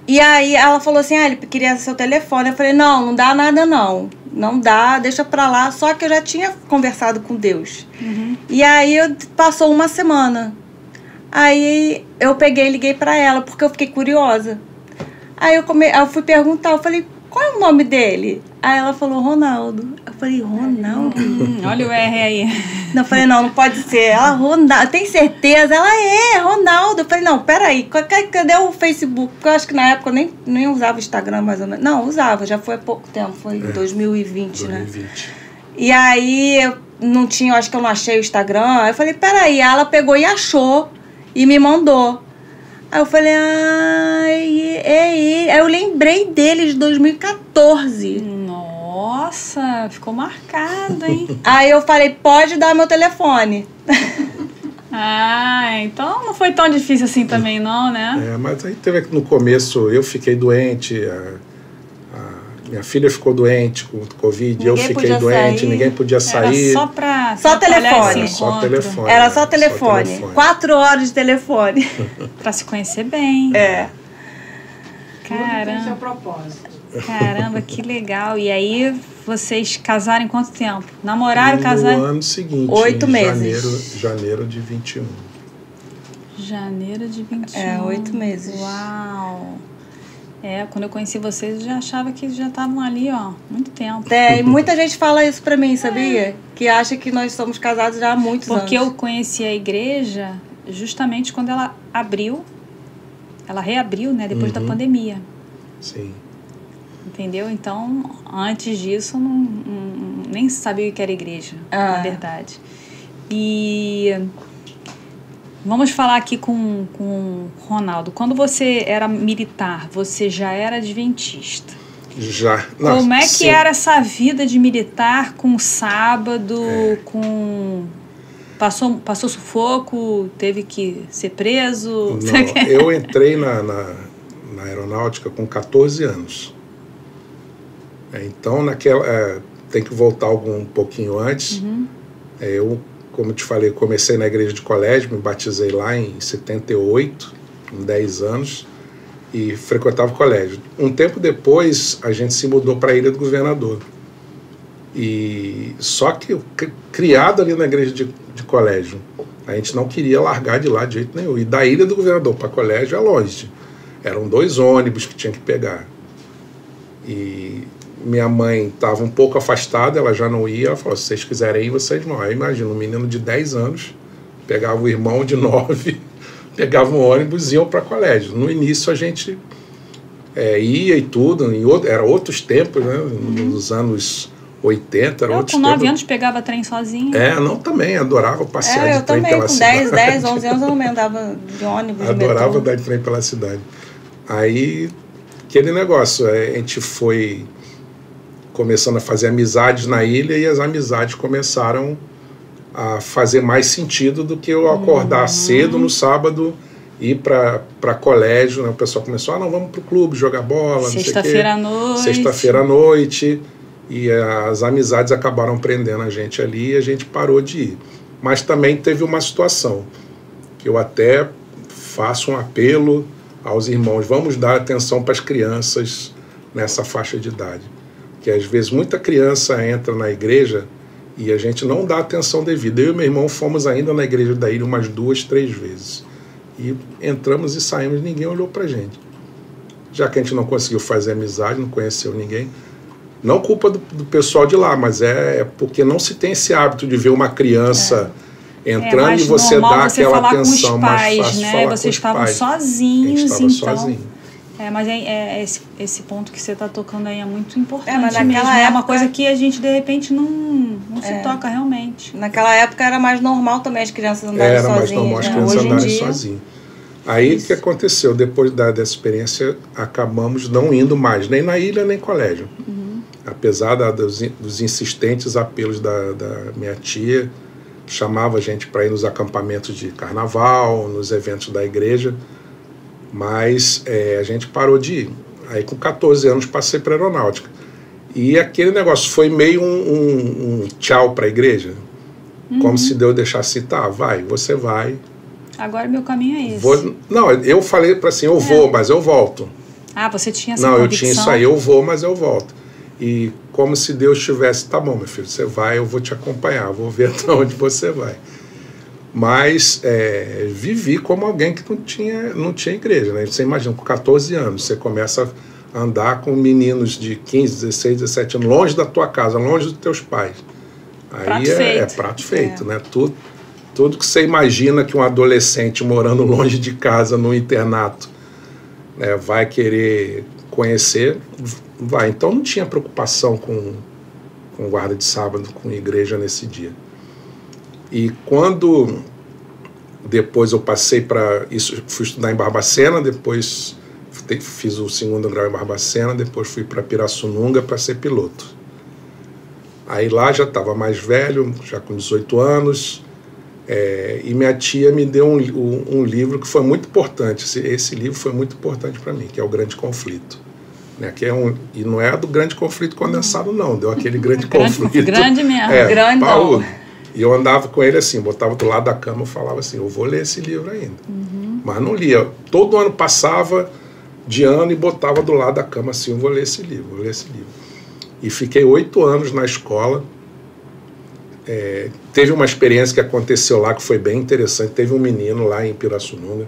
E aí ela falou assim, ele queria seu telefone. Eu falei, não dá nada não. Não dá, deixa pra lá. Só que eu já tinha conversado com Deus. E aí passou uma semana. Aí eu peguei e liguei pra ela, porque eu fiquei curiosa. Aí eu fui perguntar, eu falei, qual é o nome dele? Aí ela falou, Ronaldo. Eu falei, Ronaldo? Olha o R aí. Não, eu falei, não pode ser. Ela, Ronaldo, tem certeza? Ela Ronaldo. Eu falei, não, peraí, cadê o Facebook? Porque eu acho que na época eu nem usava o Instagram, mais ou menos. Não, usava, já foi há pouco tempo, foi em 2020, né? E aí, eu não tinha, acho que eu não achei o Instagram. Aí eu falei, peraí, ela pegou e achou. E me mandou. Aí eu falei, Aí eu lembrei dele de 2014. Nossa, ficou marcado, hein? Aí eu falei, pode dar meu telefone. Então não foi tão difícil assim também, não, né? Mas aí teve no começo, eu fiquei doente, minha filha ficou doente com Covid, eu fiquei doente, ninguém podia sair. Era só telefone. Só telefone. Era só telefone. 4 horas de telefone. Pra se conhecer bem. Caramba. Tem seu propósito. Caramba, que legal. E aí, vocês casaram em quanto tempo? Namoraram, casaram? No ano seguinte. 8 meses. Janeiro de 21. Janeiro de 21. 8 meses. Uau. Quando eu conheci vocês, eu já achava que já estavam ali, muito tempo. E muita gente fala isso pra mim, sabia? Que acha que nós somos casados já há muitos anos. Porque eu conheci a igreja justamente quando ela reabriu, né, depois da pandemia. Sim. Entendeu? Então, antes disso, nem sabia o que era igreja, na verdade. E vamos falar aqui com o Ronaldo. Quando você era militar, você já era adventista? Já. Como é que era essa vida de militar com sábado, com... Passou sufoco, teve que ser preso? Não, eu entrei na aeronáutica com 14 anos. Então, tem que voltar um pouquinho antes. Eu, como eu te falei, comecei na igreja de colégio, me batizei lá em 78, com 10 anos, e frequentava o colégio. Um tempo depois, a gente se mudou para a Ilha do Governador. E só que criado ali na igreja de colégio, a gente não queria largar de lá de jeito nenhum. E da Ilha do Governador para colégio é longe. Eram 2 ônibus que tinha que pegar. E minha mãe estava um pouco afastada, ela já não ia. Ela falou, se vocês quiserem ir, vocês vão. Aí imagina, um menino de 10 anos, pegava o irmão de 9, pegava um ônibus e iam para colégio. No início a gente ia e tudo, era outros tempos, né? Nos anos 80, era outros tempos. Com 9 anos pegava trem sozinho. Não, também, adorava passear de trem pela cidade. Eu também, com 10, 11 anos eu não andava de ônibus, adorava dar de trem pela cidade. Aí, aquele negócio, a gente foi começando a fazer amizades na ilha e as amizades começaram a fazer mais sentido do que eu acordar cedo no sábado e ir para colégio, né? O pessoal começou, não, vamos para o clube jogar bola, sexta-feira à noite. Sexta-feira à noite, e as amizades acabaram prendendo a gente ali e a gente parou de ir. Mas também teve uma situação que eu até faço um apelo aos irmãos, vamos dar atenção para as crianças nessa faixa de idade. Que às vezes muita criança entra na igreja e a gente não dá atenção devida. Eu e meu irmão fomos ainda na igreja da ilha umas 2, 3 vezes. E entramos e saímos, ninguém olhou pra gente. Já que a gente não conseguiu fazer amizade, não conheceu ninguém. Não culpa do pessoal de lá, mas é porque não se tem esse hábito de ver uma criança entrando e você dá aquela atenção. Mais fácil né? falar Vocês com os pais. sozinhos, a gente estava sozinho. Mas esse ponto que você está tocando aí é muito importante mas mesmo. naquela É época, uma coisa que a gente, de repente, não se toca realmente. Naquela época era mais normal também as crianças andarem sozinhas. Era mais normal as crianças andarem sozinhas. Aí o que aconteceu? Depois dessa experiência, acabamos não indo mais, nem na ilha, nem colégio. Apesar dos insistentes apelos da minha tia, chamava a gente para ir nos acampamentos de carnaval, nos eventos da igreja, mas a gente parou de ir. Aí com 14 anos passei para a aeronáutica. E aquele negócio foi meio um tchau para a igreja, como se Deus deixasse, tá, vai, você vai. Agora meu caminho é esse. Não, eu falei para assim, eu vou, mas eu volto. Ah, você tinha essa convicção? Não, eu tinha isso aí, eu vou, mas eu volto. E como se Deus tivesse, tá bom, meu filho, você vai, eu vou te acompanhar, vou ver até onde você vai. Mas vivi como alguém que não tinha igreja, né? Você imagina, com 14 anos, você começa a andar com meninos de 15, 16, 17 anos, longe da tua casa, longe dos teus pais. Aí é prato feito, né? Tudo que você imagina que um adolescente morando longe de casa, no internato, né, vai querer conhecer, vai. Então não tinha preocupação com guarda de sábado, com igreja nesse dia. E quando depois eu passei para isso, fui estudar em Barbacena, depois fiz o 2º grau em Barbacena, depois fui para Pirassununga para ser piloto. Aí lá já estava mais velho, já com 18 anos, e minha tia me deu um livro que foi muito importante. Esse livro foi muito importante para mim, que é O Grande Conflito. Né, e não é do Grande Conflito condensado, não. Deu aquele grande conflito. Grande mesmo. Grandão. E eu andava com ele assim, botava do lado da cama e falava assim, eu vou ler esse livro ainda. Mas não lia. Todo ano passava de ano e botava do lado da cama assim, eu vou ler esse livro, vou ler esse livro. E fiquei 8 anos na escola. Teve uma experiência que aconteceu lá que foi bem interessante. Teve um menino lá em Pirassununga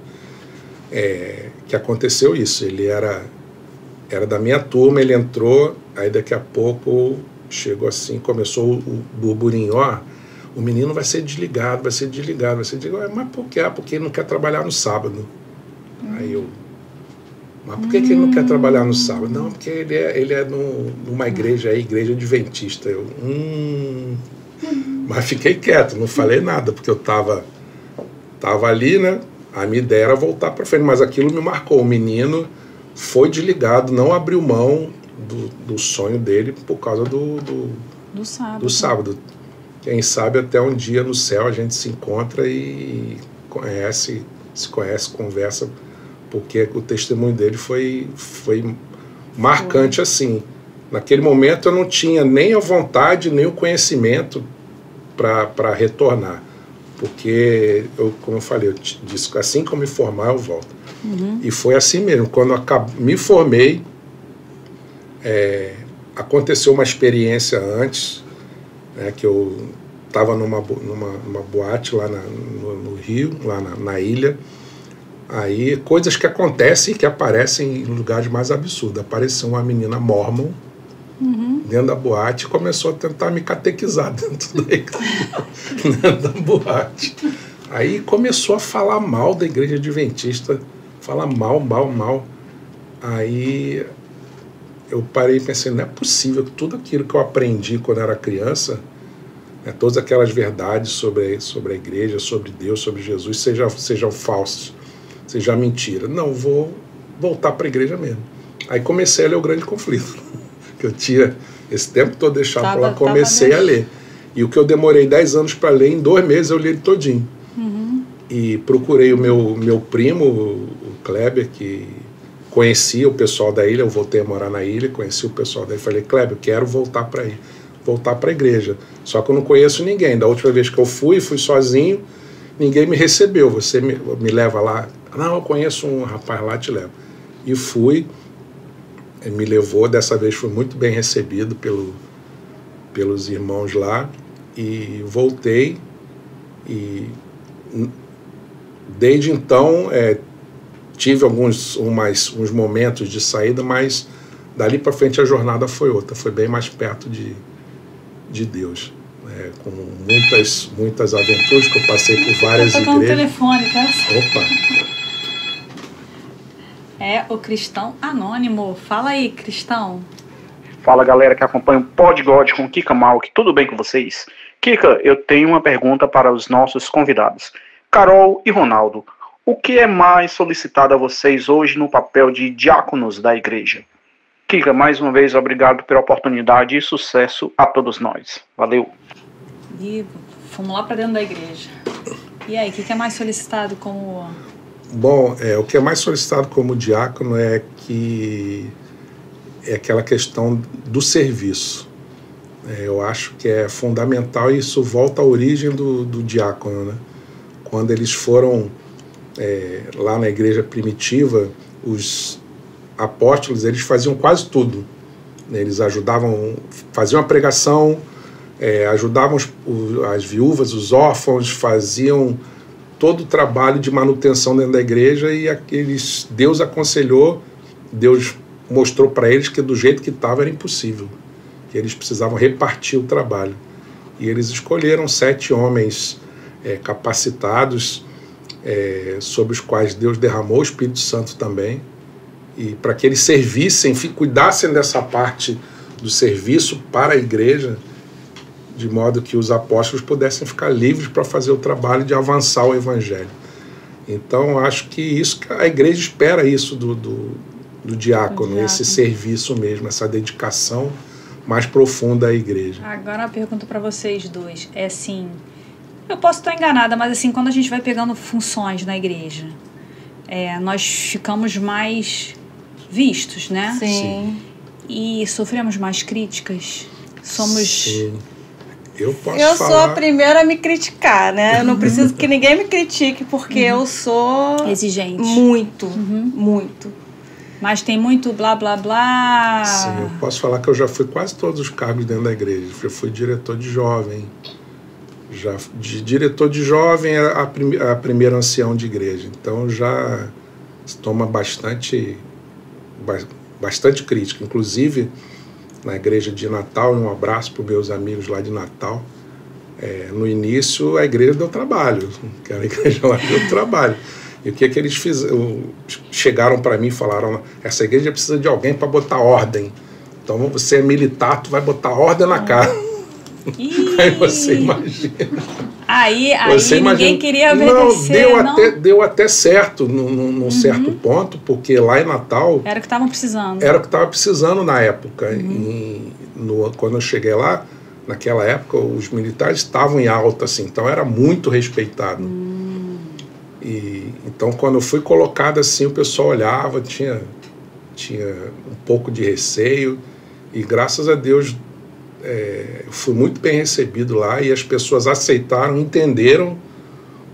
que aconteceu isso. Ele era da minha turma, ele entrou, aí daqui a pouco chegou assim, começou o burburinho, o menino vai ser desligado, vai ser desligado, vai ser desligado. Mas por quê? Porque ele não quer trabalhar no sábado. Aí eu... Mas por que ele não quer trabalhar no sábado? Não, porque ele é numa igreja aí, igreja adventista. Eu... Mas fiquei quieto, não falei nada, porque eu tava ali, né? A minha ideia era voltar para frente, mas aquilo me marcou. O menino foi desligado, não abriu mão do sonho dele por causa do sábado. Quem sabe até um dia no céu a gente se encontra e se conhece, conversa, porque o testemunho dele foi marcante assim. Naquele momento eu não tinha nem a vontade, nem o conhecimento para retornar. Porque, como eu falei, eu disse, assim que eu me formar, eu volto. E foi assim mesmo. Quando eu me formei, aconteceu uma experiência antes, né, que eu estava numa boate lá no Rio, lá na ilha. Aí, coisas que acontecem e que aparecem em lugares mais absurdos. Apareceu uma menina mormon dentro da boate e começou a tentar me catequizar dentro da boate. Aí começou a falar mal da igreja adventista, falar mal. Aí eu parei e pensei, não é possível que tudo aquilo que eu aprendi quando era criança, né, todas aquelas verdades sobre a igreja, sobre Deus, sobre Jesus, sejam falsas, seja mentira. Não, vou voltar para a igreja mesmo. Aí comecei a ler O Grande Conflito, que eu tinha esse tempo todo deixado para lá, comecei a ler. E o que eu demorei 10 anos para ler, em 2 meses eu li ele todinho. E procurei o meu primo, o Kleber, que conhecia o pessoal da ilha. Eu voltei a morar na ilha, conheci o pessoal daí. Falei, Kleber, eu quero voltar para a igreja. Só que eu não conheço ninguém. Da última vez que eu fui sozinho, ninguém me recebeu. Você me leva lá? Não, eu conheço um rapaz lá, te levo. E fui, me levou. Dessa vez fui muito bem recebido pelos irmãos lá. E voltei. E desde então tive uns momentos de saída, mas dali para frente a jornada foi outra, foi bem mais perto de Deus, com muitas aventuras que eu passei por várias igrejas. Tô tocando o telefone, tá? Opa! É o Cristão Anônimo. Fala aí, Cristão. Fala, galera que acompanha o Pod God com Kika Malk. Tudo bem com vocês? Kika, eu tenho uma pergunta para os nossos convidados. Carol e Ronaldo, o que é mais solicitado a vocês hoje no papel de diáconos da igreja? Kika, mais uma vez, obrigado pela oportunidade e sucesso a todos nós. Valeu. E fomos lá para dentro da igreja. E aí, o que é mais solicitado como... Bom, o que é mais solicitado como diácono é aquela questão do serviço. Eu acho que é fundamental e isso volta à origem do diácono, né? Quando eles foram lá na igreja primitiva, os apóstolos, eles faziam quase tudo. Eles ajudavam, faziam a pregação, ajudavam as viúvas, os órfãos, faziam todo o trabalho de manutenção dentro da igreja e Deus aconselhou, Deus mostrou para eles que do jeito que estava era impossível, que eles precisavam repartir o trabalho. E eles escolheram 7 homens capacitados, sobre os quais Deus derramou o Espírito Santo também, e para que eles servissem, cuidassem dessa parte do serviço para a igreja, de modo que os apóstolos pudessem ficar livres para fazer o trabalho de avançar o evangelho. Então, acho que a igreja espera isso do diácono, esse serviço mesmo, essa dedicação mais profunda à igreja. Agora uma pergunta para vocês dois. É assim, eu posso estar enganada, mas assim, quando a gente vai pegando funções na igreja, nós ficamos mais vistos, né? Sim. E sofremos mais críticas. Somos... Sim. Eu sou a primeira a me criticar, né? Eu não preciso que ninguém me critique, porque eu sou... exigente. Muito, muito. Mas tem muito blá, blá, blá. Sim, eu posso falar que eu já fui quase todos os cargos dentro da igreja. Eu fui diretor de jovem. De diretor de jovem é a primeira ancião de igreja. Então já se toma bastante crítica. Inclusive, na igreja de Natal, um abraço para os meus amigos lá de Natal. no início a igreja deu trabalho, aquela igreja lá deu trabalho. E o que eles fizeram? Chegaram para mim e falaram: essa igreja precisa de alguém para botar ordem. Então você é militar, tu vai botar ordem na casa. Aí você imagina. Aí ninguém queria obedecer. Não, deu até certo num certo ponto, porque lá em Natal... Era o que estavam precisando. Era o que estava precisando na época. Quando eu cheguei lá, naquela época, os militares estavam em alta, assim, então era muito respeitado. Então, quando eu fui colocado assim, o pessoal olhava, tinha um pouco de receio, e graças a Deus fui muito bem recebido lá, e as pessoas aceitaram, entenderam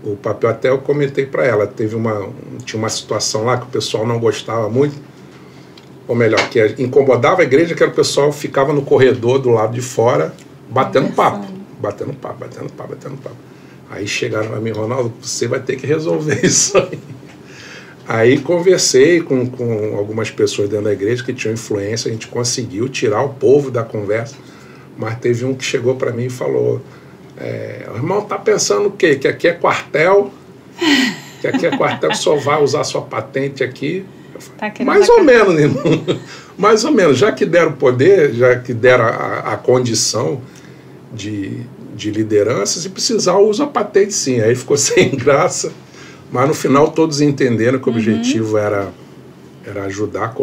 o papel. Até eu comentei para ela, tinha uma situação lá que o pessoal não gostava muito, ou melhor, que incomodava a igreja, que era o pessoal ficava no corredor do lado de fora, batendo papo. Aí chegaram a mim: Ronaldo, você vai ter que resolver isso aí. Aí conversei com algumas pessoas dentro da igreja que tinham influência, a gente conseguiu tirar o povo da conversa, mas teve um que chegou para mim e falou: o irmão tá pensando o quê? Que aqui é quartel? Que aqui é quartel, que só vai usar sua patente aqui? Falei, mais ou menos, irmão. Mais ou menos. Já que deram poder, já que deram a condição de liderança, se precisar, usa a patente sim. Aí ficou sem graça. Mas no final todos entenderam que o objetivo era ajudar,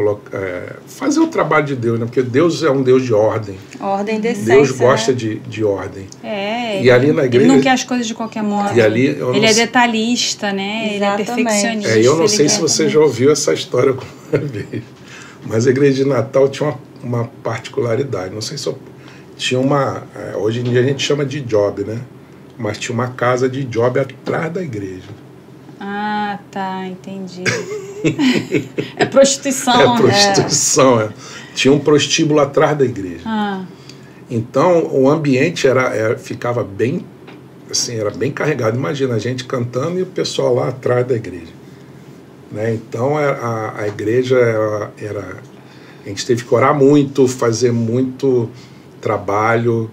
fazer o trabalho de Deus, né? Porque Deus é um Deus de ordem. Ordem, decência. Deus gosta, né, de ordem. E ali na igreja, ele não quer as coisas de qualquer modo. E ali, ele é detalhista, né? Exatamente. Ele é perfeccionista. Eu não sei se você já ouviu essa história alguma vez, mas a igreja de Natal tinha uma particularidade. Não sei se tinha hoje em dia a gente chama de job, né? Mas tinha uma casa de job atrás da igreja. Ah, tá, entendi. É prostituição. É prostituição, Tinha um prostíbulo atrás da igreja. Então, o ambiente ficava bem, assim, era bem carregado. Imagina a gente cantando e o pessoal lá atrás da igreja. Né? Então, a igreja a gente teve que orar muito, fazer muito trabalho,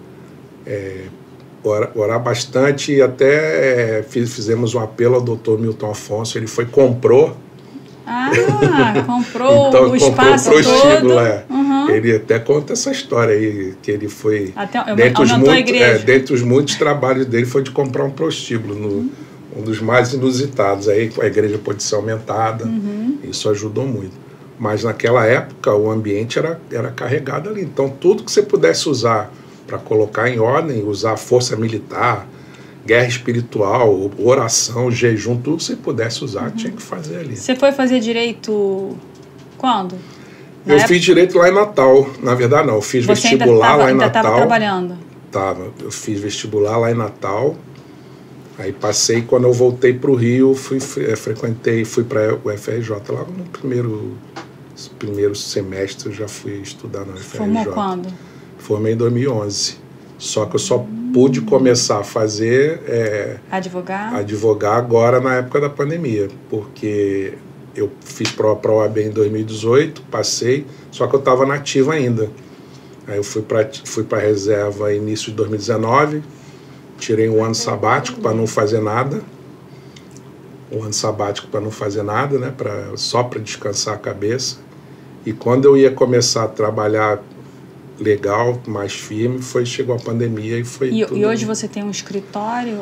orar bastante, e até fizemos um apelo ao Dr. Milton Afonso. Ele comprou. Comprou então, o espaço prostíbulo, todo. Ele até conta essa história aí, que ele foi... dentre os muitos trabalhos dele foi de comprar um prostíbulo, um dos mais inusitados. Aí a igreja pôde ser aumentada, isso ajudou muito. Mas naquela época o ambiente era carregado ali. Então tudo que você pudesse usar para colocar em ordem, usar força militar, guerra espiritual, oração, jejum, tudo que você pudesse usar, tinha que fazer ali. Você foi fazer direito quando? Eu fiz direito lá em Natal. Na verdade, não. Eu fiz vestibular lá em Natal. Você estava trabalhando? Estava. Eu fiz vestibular lá em Natal. Aí passei, quando eu voltei para o Rio, fui para o UFRJ. Logo no primeiro semestre eu já fui estudar na UFRJ. Formou quando? Formei em 2011. Só que eu só pude começar a fazer... advogar agora na época da pandemia. Porque eu fiz prova para a OAB em 2018, passei, só que eu estava nativo ainda. Aí eu fui para a reserva início de 2019, tirei um ano sabático para não fazer nada. Né? Só para descansar a cabeça. E quando eu ia começar a trabalhar legal, mais firme, chegou a pandemia e foi tudo. E hoje você tem um escritório?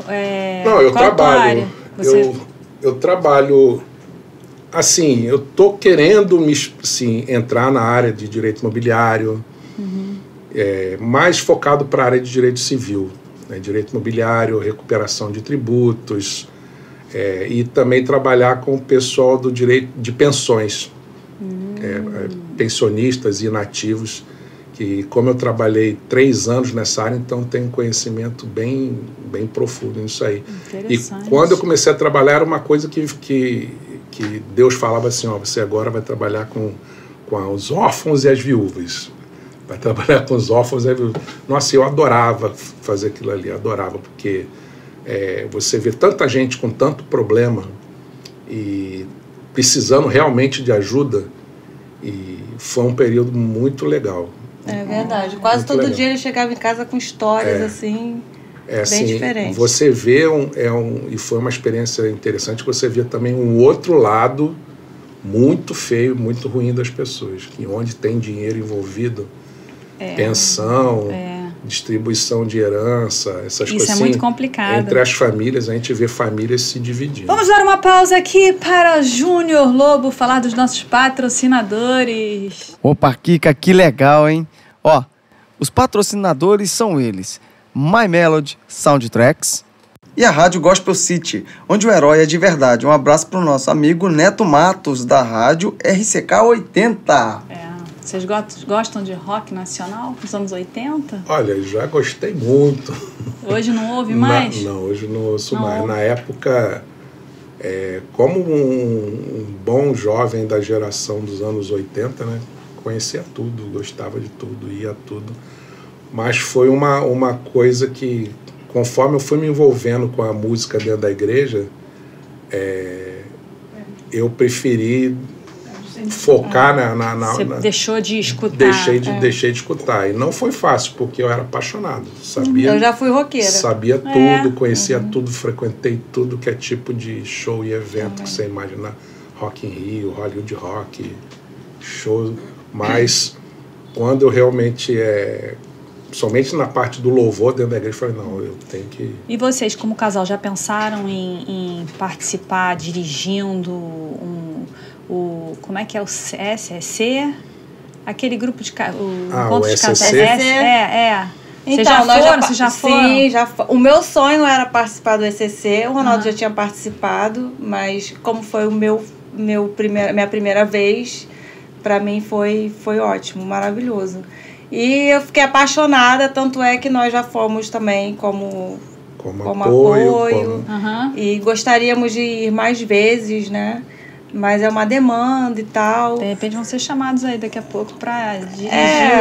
Não, eu trabalho. Eu trabalho... Assim, eu estou querendo entrar na área de direito imobiliário, mais focado para a área de direito civil, né? Direito imobiliário, recuperação de tributos, e também trabalhar com o pessoal do direito de pensões, pensionistas e inativos, que como eu trabalhei 3 anos nessa área, então tenho um conhecimento bem profundo nisso aí. E quando eu comecei a trabalhar, era uma coisa que Deus falava assim: você agora vai trabalhar com os órfãos e as viúvas. Vai trabalhar com os órfãos e as viúvas. Nossa, eu adorava fazer aquilo ali, adorava, porque você vê tanta gente com tanto problema e precisando realmente de ajuda, e foi um período muito legal. É verdade. Quase todo dia ele chegava em casa com histórias assim. bem diferente. Você vê, e foi uma experiência interessante, você vê também um outro lado muito feio, muito ruim das pessoas, que onde tem dinheiro envolvido, pensão, distribuição de herança, essas coisas Isso é muito complicado. Entre as famílias, a gente vê famílias se dividindo. Vamos dar uma pausa aqui para Júnior Lobo falar dos nossos patrocinadores. Opa, Kika, que legal, hein? Ó, os patrocinadores são eles: My Melody Soundtracks e a Rádio Gospel City, onde o herói é de verdade. Um abraço pro nosso amigo Neto Matos, da Rádio RCK 80. Vocês gostam de rock nacional dos anos 80? Olha, já gostei muito. Hoje não ouve mais? Não, hoje não ouço mais. Na época, como um bom jovem da geração dos anos 80, né, conhecia tudo, gostava de tudo, ia a tudo. Mas foi uma coisa que, conforme eu fui me envolvendo com a música dentro da igreja, eu preferi focar Você deixou de escutar. Deixei de escutar. E não foi fácil, porque eu era apaixonado. Eu já fui roqueira. Sabia tudo, conhecia tudo, frequentei tudo que é tipo de show e evento que você imaginar. Rock in Rio, Hollywood Rock, show. Mas quando eu realmente somente na parte do louvor dentro da igreja, eu falei, não, eu tenho que... E vocês, como casal, já pensaram em participar dirigindo como é que é o SEC? Aquele grupo de... o SEC? Então, Vocês já foram? Sim, o meu sonho era participar do ECC, o Ronaldo já tinha participado, mas como foi minha primeira vez, para mim foi ótimo, maravilhoso. E eu fiquei apaixonada, tanto é que nós já fomos também como apoio. E gostaríamos de ir mais vezes, né? Mas é uma demanda e tal. De repente vão ser chamados aí daqui a pouco para dirigir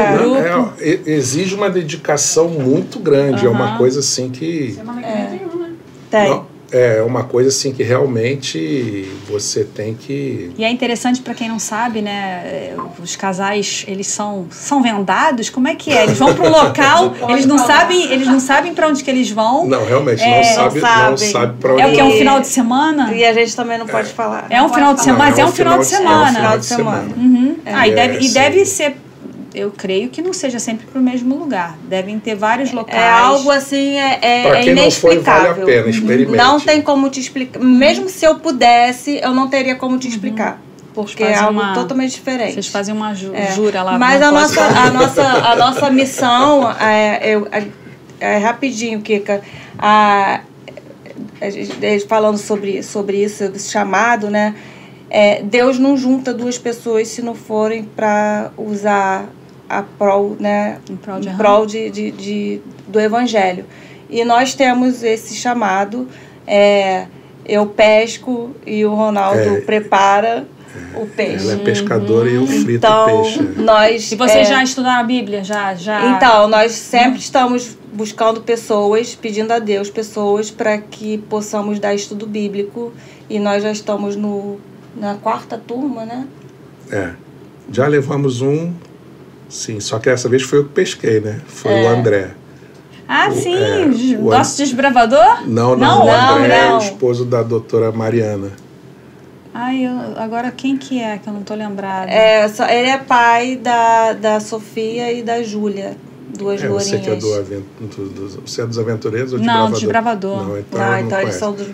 o grupo. Exige uma dedicação muito grande. É uma coisa assim que... Semana que vem tem um, né? Tem. É uma coisa assim que realmente você tem que... E é interessante, para quem não sabe, né? Os casais, eles são vendados. Como é que é? Eles vão para um local, eles não sabem para onde que eles vão. Não, realmente, não sabe para onde. É o que é um final de semana? E a gente também não pode falar. É um final de semana, mas é um final de semana. É um final de semana. E deve ser... Eu creio que não seja sempre para o mesmo lugar. Devem ter vários locais. É algo assim, para quem não foi, vale a pena, experimente. Não tem como te explicar. Mesmo se eu pudesse, eu não teria como te expliar. Porque é algo totalmente diferente. Vocês fazem uma jura lá. Mas a nossa missão é rapidinho, Kika. Falando sobre isso, esse chamado, né? Deus não junta duas pessoas se não forem para usar a prol, né, em prol do Evangelho. E nós temos esse chamado, eu pesco e o Ronaldo prepara o peixe. Ela é pescadora e eu frito o peixe. E vocês já estudaram a Bíblia? Já? Então, nós sempre estamos buscando pessoas, pedindo a Deus pessoas para que possamos dar estudo bíblico. E nós já estamos na 4ª turma, né? Já levamos sim, só que dessa vez foi eu que pesquei, né? Foi o André. Sim, nosso desbravador? Não, o André é o esposo da doutora Mariana. Agora quem que é, que eu não tô lembrada? Ele é pai da Sofia e da Júlia, duas lourinhas. Você que é você é dos aventureiros ou desbravador? Não, então eles são dos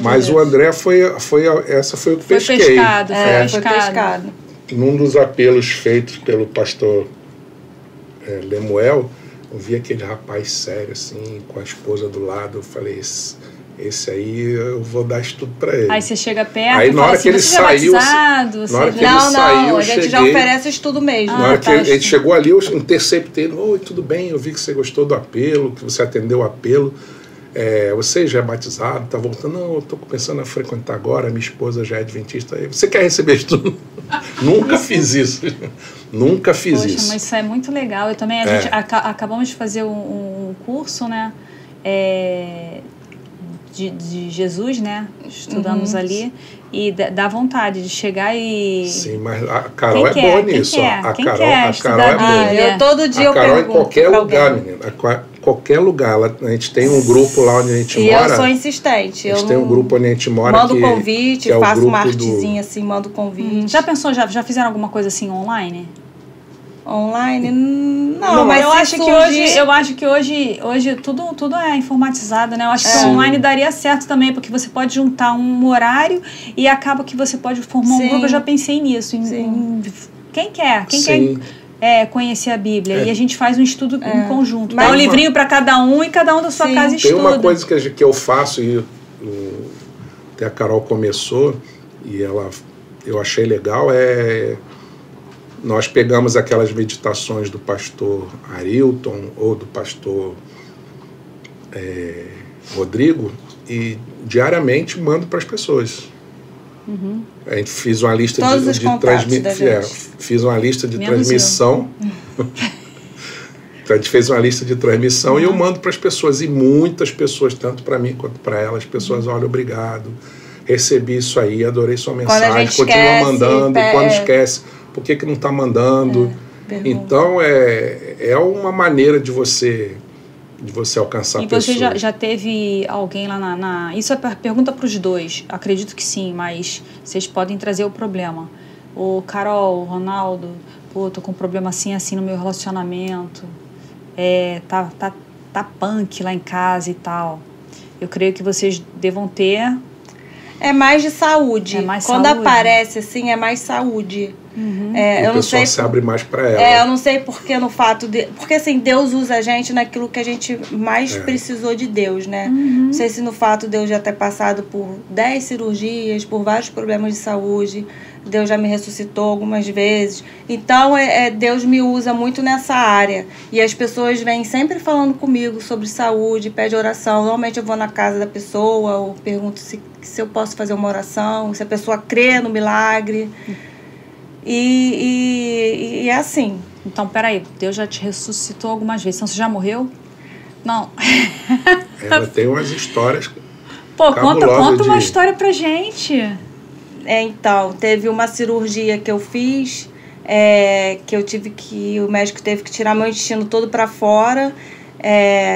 Mas o André essa foi o que pesquei. Foi pescado. Num dos apelos feitos pelo pastor Lemuel, eu vi aquele rapaz sério, assim, com a esposa do lado. Eu falei, esse aí eu vou dar estudo para ele. Aí você chega perto aí, na hora que ele saiu, a gente já oferece estudo mesmo. Na hora que ele chegou ali, eu interceptei. Oi, tudo bem? Eu vi que você gostou do apelo, que você atendeu o apelo. Você já é batizado, tá voltando? Não, eu tô começando a frequentar agora, minha esposa já é adventista. Você quer receber estudo? Nunca fiz isso. Nunca fiz isso. Mas isso é muito legal. Eu também, acabamos de fazer um curso, né? De Jesus, né? Estudamos ali. E dá vontade de chegar e... Sim, mas a Carol é boa nisso. A Carol é boa. Todo dia a Carol em qualquer lugar, menina. qualquer lugar. A gente tem um grupo lá onde a gente mora. E eu sou insistente. A gente tem um grupo onde a gente mora. Mando convite, que é faço uma artezinha assim, mando convite. Já pensou, já fizeram alguma coisa assim online? Online? Não, mas eu acho que hoje tudo é informatizado, né? Eu acho que online daria certo também, porque você pode juntar um horário e acaba que você pode formar um grupo. Eu já pensei nisso. Quem quer conhecer a Bíblia. E a gente faz um estudo em conjunto. Dá um livrinho para cada um e cada um da sua casa estuda. Tem uma coisa que eu faço e até a Carol começou e eu achei legal, nós pegamos aquelas meditações do pastor Arilton ou do pastor Rodrigo e diariamente mando para as pessoas. A gente fez uma lista fiz uma lista de transmissão. Então a gente fez uma lista de transmissão e eu mando para as pessoas, e muitas pessoas, tanto para mim quanto para elas, pessoas, olha, obrigado, recebi isso aí, adorei sua mensagem, continua mandando, quando esquece, por que não está mandando? Então é uma maneira de você alcançar pessoas. E você já teve alguém lá Isso é pergunta para os dois. Acredito que sim, mas vocês podem trazer o problema. O Carol, o Ronaldo, tô com um problema assim no meu relacionamento. Tá punk lá em casa e tal. Eu creio que vocês devam ter... É mais de saúde. Quando aparece assim, é mais saúde. O pessoal se abre mais para ela. Eu não sei porque no fato de... Porque assim, Deus usa a gente naquilo que a gente mais precisou de Deus, né? Não sei se no fato de eu já ter passado por 10 cirurgias, por vários problemas de saúde, Deus já me ressuscitou algumas vezes. Então, Deus me usa muito nessa área. E as pessoas vêm sempre falando comigo sobre saúde, pede oração. Normalmente eu vou na casa da pessoa, ou pergunto se eu posso fazer uma oração, se a pessoa crê no milagre. E é assim. Então, peraí, Deus já te ressuscitou algumas vezes. Então, você já morreu? Não. Ela tem umas histórias. Conta uma história pra gente. Então, teve uma cirurgia que eu fiz, que o médico teve que tirar meu intestino todo para fora.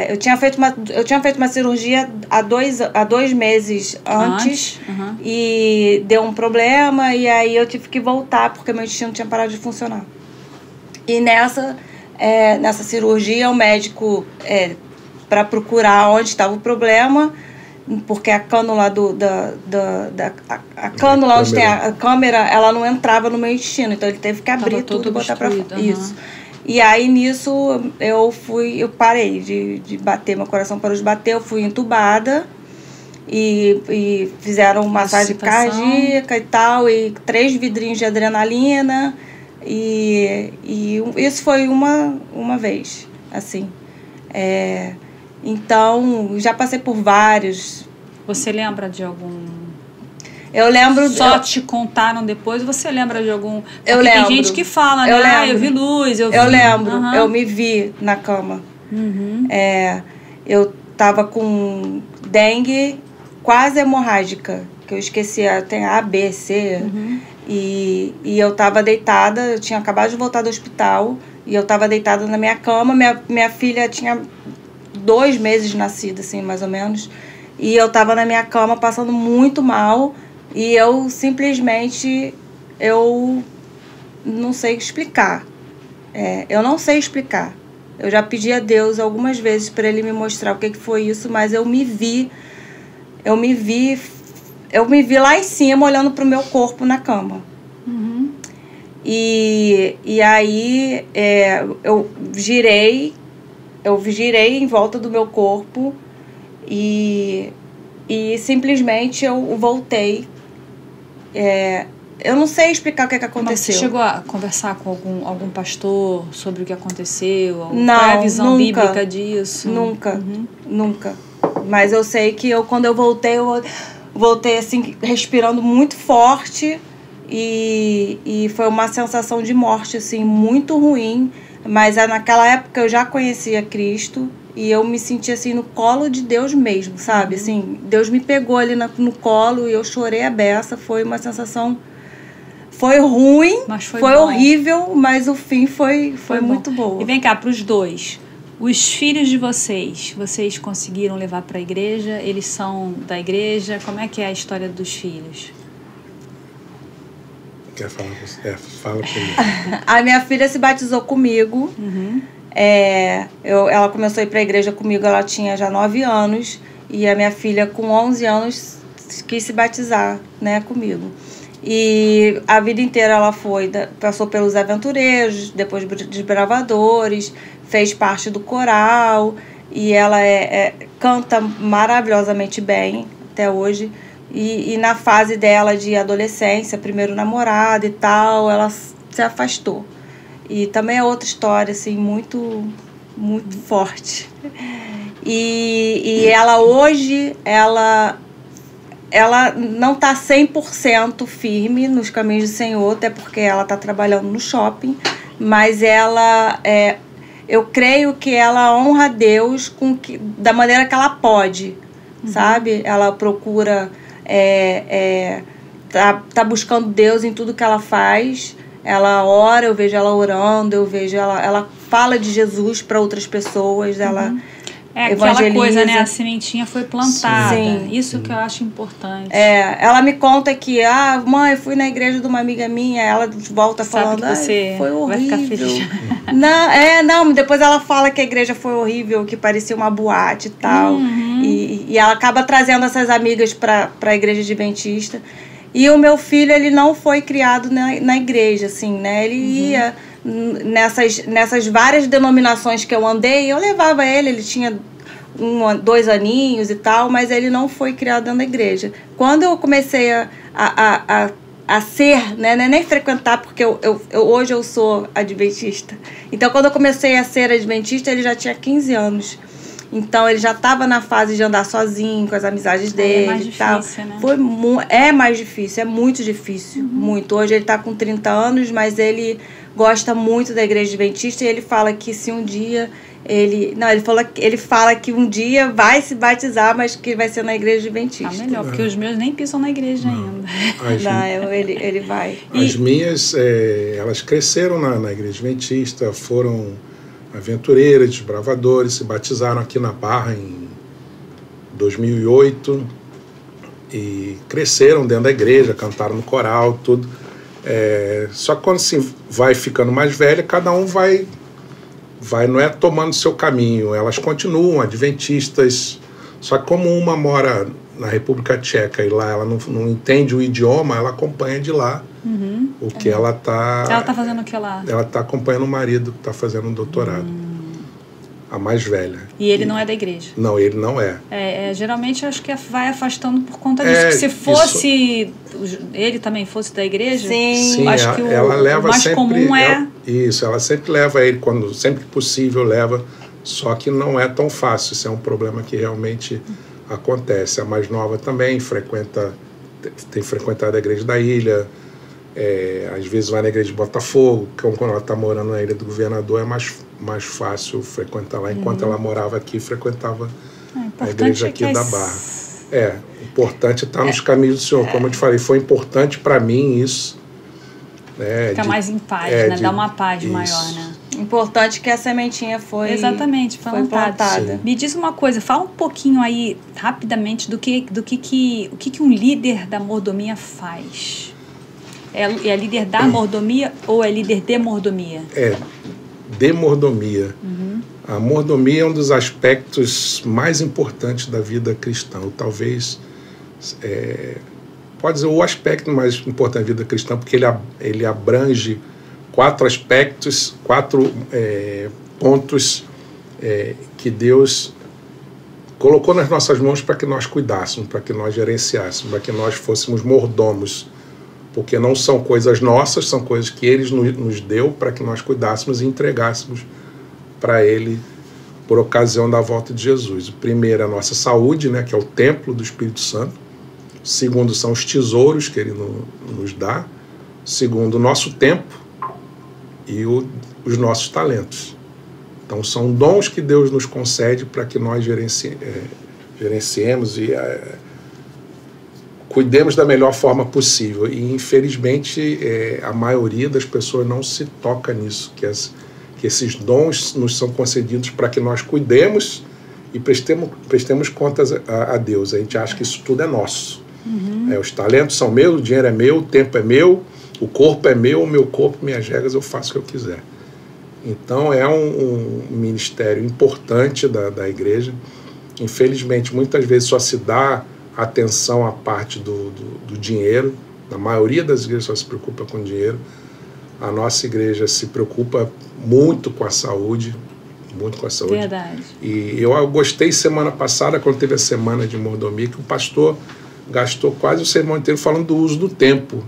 Eu tinha feito uma cirurgia há 2 meses antes. E deu um problema, e aí eu tive que voltar porque meu intestino tinha parado de funcionar. E nessa cirurgia, o médico, para procurar onde estava o problema, porque a cânula a cânula onde tem a câmera, ela não entrava no meu intestino, então ele teve que abrir tudo e botar para fora. Isso. E aí nisso eu parei de bater, meu coração parou de bater, eu fui entubada e fizeram massagem cardíaca e tal, e 3 vidrinhos de adrenalina, e isso foi uma vez, assim. Então, já passei por vários. Você lembra de algum... Eu lembro... Só te contaram depois, você lembra de algum... Porque eu lembro. Tem gente que fala, né? Eu vi luz, eu lembro, eu me vi na cama. Eu tava com dengue quase hemorrágica, que eu esqueci, tem A, B, C. E eu tava deitada, eu tinha acabado de voltar do hospital, e eu tava deitada na minha cama, minha filha tinha 2 meses de nascida, assim, mais ou menos. E eu tava na minha cama passando muito mal. E eu simplesmente... Eu não sei explicar. Eu não sei explicar. Eu já pedi a Deus algumas vezes para Ele me mostrar o que foi isso, mas eu me vi lá em cima, olhando pro meu corpo na cama. E aí eu girei em volta do meu corpo e simplesmente eu voltei. Eu não sei explicar o que aconteceu. Mas você chegou a conversar com algum pastor sobre o que aconteceu? Não, qual é a visão nunca, bíblica disso? Nunca. Mas eu sei que quando eu voltei assim, respirando muito forte, e foi uma sensação de morte, assim, muito ruim. Mas naquela época eu já conhecia Cristo e eu me senti assim no colo de Deus mesmo, sabe? Assim, Deus me pegou ali no colo e eu chorei a beça. Foi uma sensação... Foi ruim, mas foi horrível, mas o fim foi muito bom. E vem cá, para os dois. Os filhos de vocês conseguiram levar para a igreja? Eles são da igreja? Como é que é a história dos filhos? Quer falar com você? Fala primeiro. A minha filha se batizou comigo. Ela começou a ir para a igreja comigo, ela tinha já 9 anos. E a minha filha, com 11 anos, quis se batizar, né, comigo. E a vida inteira ela passou pelos aventureiros, depois desbravadores, fez parte do coral. E ela canta maravilhosamente bem até hoje. E na fase dela de adolescência, primeiro namorado e tal, ela se afastou. E também é outra história, assim, muito, muito forte. E ela hoje, ela não está 100% firme nos caminhos do Senhor, até porque ela está trabalhando no shopping, mas eu creio que ela honra a Deus da maneira que ela pode, sabe? Ela procura... tá buscando Deus em tudo que ela faz. Ela ora, eu vejo ela orando, eu vejo ela fala de Jesus para outras pessoas, ela aquela coisa, né? A sementinha foi plantada. Sim. Isso que eu acho importante. Ela me conta que, mãe, eu fui na igreja de uma amiga minha, ela volta falando, que você foi horrível. Vai ficar feliz. Não, depois ela fala que a igreja foi horrível, que parecia uma boate e tal. E ela acaba trazendo essas amigas para a igreja adventista. E o meu filho, ele não foi criado na igreja, assim, né? Ele ia nessas várias denominações que eu andei, eu levava ele tinha 2 aninhos e tal, mas ele não foi criado dentro da igreja. Quando eu comecei a ser, né, nem frequentar, porque hoje eu sou adventista. Então, quando eu comecei a ser adventista, ele já tinha 15 anos. Então, ele já estava na fase de andar sozinho, com as amizades dele mais e tal. difícil, né? É mais difícil, é muito difícil, muito. Hoje ele está com 30 anos, mas ele gosta muito da igreja adventista e ele fala que se um dia ele fala que um dia vai se batizar, mas que vai ser na igreja adventista. Melhor, porque os meus nem pisam na igreja ainda. Ele vai. As minhas, elas cresceram na igreja adventista, foram aventureiras, desbravadores, se batizaram aqui na Barra em 2008 e cresceram dentro da igreja, cantaram no coral, tudo. Só que quando se vai ficando mais velha, cada um vai não é tomando seu caminho, elas continuam adventistas, só que como uma mora na República Tcheca e lá ela não entende o idioma, ela acompanha de lá o que ela está... Ela está fazendo o que lá? Ela está acompanhando o marido que está fazendo um doutorado, a mais velha. E ele não é da igreja? Não, ele não é. Geralmente acho que vai afastando por conta disso, que se fosse... Ele também fosse da igreja? Sim, acho que ela leva o mais sempre, comum é... Isso, ela sempre leva ele, sempre que possível leva, só que não é tão fácil, isso é um problema que realmente acontece. A mais nova também tem frequentado a igreja da ilha, às vezes vai na igreja de Botafogo, quando ela está morando na Ilha do Governador é mais fácil frequentar lá, enquanto ela morava aqui, frequentava a igreja aqui da Barra. O importante é estar nos caminhos do Senhor, como eu te falei, foi importante para mim isso. Fica mais em paz, né? Dá uma paz isso. maior, né? Importante que a sementinha foi plantada. Me diz uma coisa, fala um pouquinho aí, rapidamente, o que um líder da mordomia faz. É líder da mordomia ou é líder de mordomia? De mordomia. A mordomia é um dos aspectos mais importantes da vida cristã. Ou talvez, pode dizer, o aspecto mais importante da vida cristã, porque ele abrange 4 aspectos, 4 pontos que Deus colocou nas nossas mãos para que nós cuidássemos, para que nós gerenciássemos, para que nós fôssemos mordomos. Porque não são coisas nossas, são coisas que Ele nos deu para que nós cuidássemos e entregássemos para Ele por ocasião da volta de Jesus. O primeiro é a nossa saúde, né, que é o templo do Espírito Santo. O segundo são os tesouros que Ele nos dá. O segundo, o nosso tempo e os nossos talentos. Então, são dons que Deus nos concede para que nós gerenciemos e cuidemos da melhor forma possível. E, infelizmente, a maioria das pessoas não se toca nisso, que que esses dons nos são concedidos para que nós cuidemos e prestemos contas a Deus. A gente acha que isso tudo é nosso. Os talentos são meus, o dinheiro é meu, o tempo é meu, o corpo é meu, o meu corpo, minhas regras, eu faço o que eu quiser. Então é um ministério importante da igreja. Infelizmente, muitas vezes só se dá atenção à parte do dinheiro. Na maioria das igrejas só se preocupa com dinheiro. A nossa igreja se preocupa muito com a saúde. Muito com a saúde. Verdade. E eu gostei semana passada, quando teve a semana de mordomia, que o pastor gastou quase o sermão inteiro falando do uso do tempo,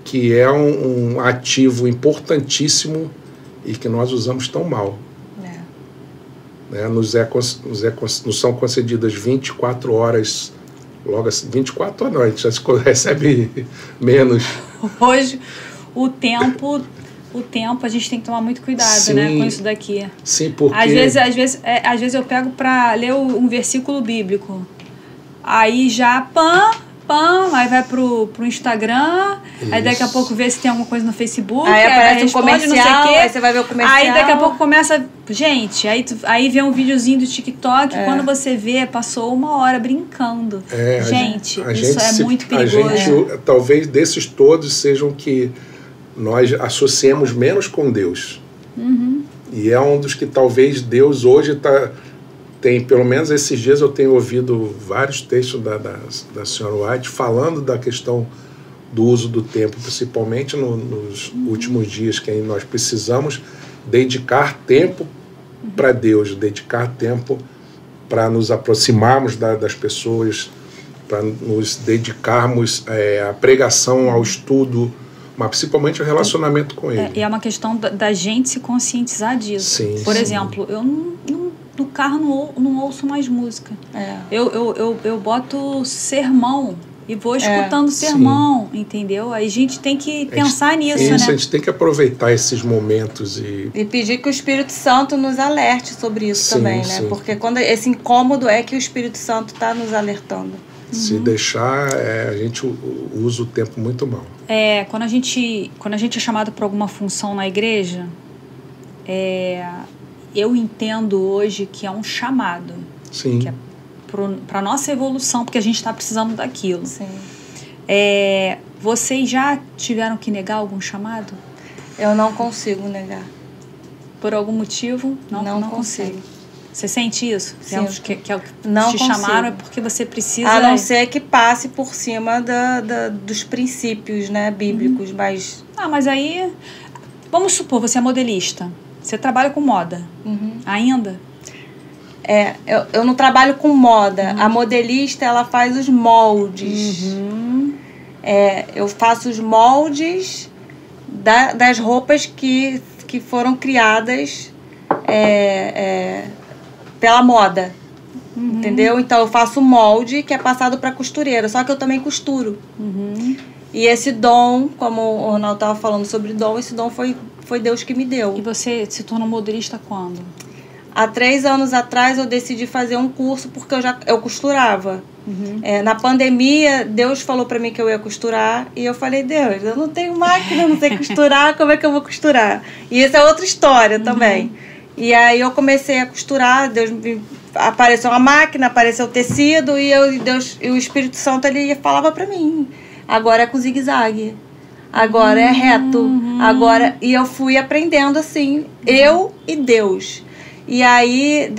que é um ativo importantíssimo e que nós usamos tão mal. Nos são concedidas 24 horas, logo assim, 24 horas, não, a gente já recebe menos. Hoje, o tempo a gente tem que tomar muito cuidado, Sim, né, com isso daqui. Sim, porque... Às vezes eu pego para ler um versículo bíblico, aí já aí vai pro Instagram, isso. Aí daqui a pouco vê se tem alguma coisa no Facebook, aí aparece responde, um comercial, não sei o quê. Aí você vai ver o comercial. Aí daqui a pouco começa... Gente, aí vê um videozinho do TikTok, quando você vê, passou 1 hora brincando. Gente, isso é muito perigoso. Talvez desses todos sejam que nós associemos menos com Deus. E é um dos que talvez Deus hoje tem, pelo menos esses dias eu tenho ouvido vários textos da senhora White falando da questão do uso do tempo, principalmente nos últimos dias, que nós precisamos dedicar tempo para Deus, dedicar tempo para nos aproximarmos das pessoas, para nos dedicarmos à pregação, ao estudo, mas principalmente ao relacionamento com Ele. E é uma questão da gente se conscientizar disso. Sim, Por exemplo, eu no carro não ouço mais música. Eu boto sermão e vou escutando sermão, entendeu? Aí a gente tem que pensar nisso, né? A gente tem que aproveitar esses momentos e pedir que o Espírito Santo nos alerte sobre isso também, né? Porque quando esse incômodo é que o Espírito Santo está nos alertando. Se deixar, a gente usa o tempo muito mal. Quando a gente é chamado para alguma função na igreja, eu entendo hoje que é um chamado. Sim. Que é para a nossa evolução, porque a gente está precisando daquilo. Sim. Vocês já tiveram que negar algum chamado? Eu não consigo negar. Por algum motivo? Não consigo. Você sente isso? Sim. Que é o que não te consigo. chamaram é porque você precisa... A não ser que passe por cima dos princípios, né, bíblicos, mas... mas aí... Vamos supor, você é modelista. Você trabalha com moda. Ainda? Eu não trabalho com moda. A modelista, ela faz os moldes. Eu faço os moldes das roupas que foram criadas pela moda. Entendeu? Então, eu faço o molde que é passado para costureira. Só que eu também costuro. E esse dom, como o Ronaldo estava falando sobre dom, esse dom foi Deus que me deu. E você se tornou modelista quando? Há 3 anos atrás eu decidi fazer um curso porque eu costurava. Na pandemia, Deus falou para mim que eu ia costurar e eu falei, Deus, eu não tenho máquina, eu não sei costurar, como é que eu vou costurar? E essa é outra história também. E aí eu comecei a costurar, apareceu uma máquina, apareceu o tecido e o Espírito Santo ele falava para mim, agora é com zigue-zague, agora é reto, e eu fui aprendendo assim, eu e Deus. E aí,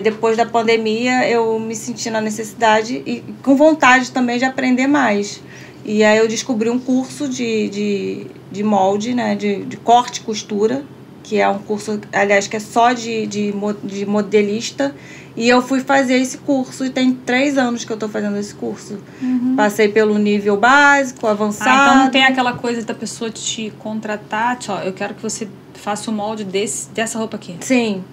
depois da pandemia, eu me senti na necessidade e com vontade também de aprender mais. E aí eu descobri um curso de molde, né, de corte e costura, que é um curso, aliás, que é só de modelista. E eu fui fazer esse curso e tem 3 anos que eu estou fazendo esse curso. Passei pelo nível básico, avançado. Então não tem aquela coisa da pessoa te contratar, eu quero que você faça o molde dessa roupa aqui. Sim.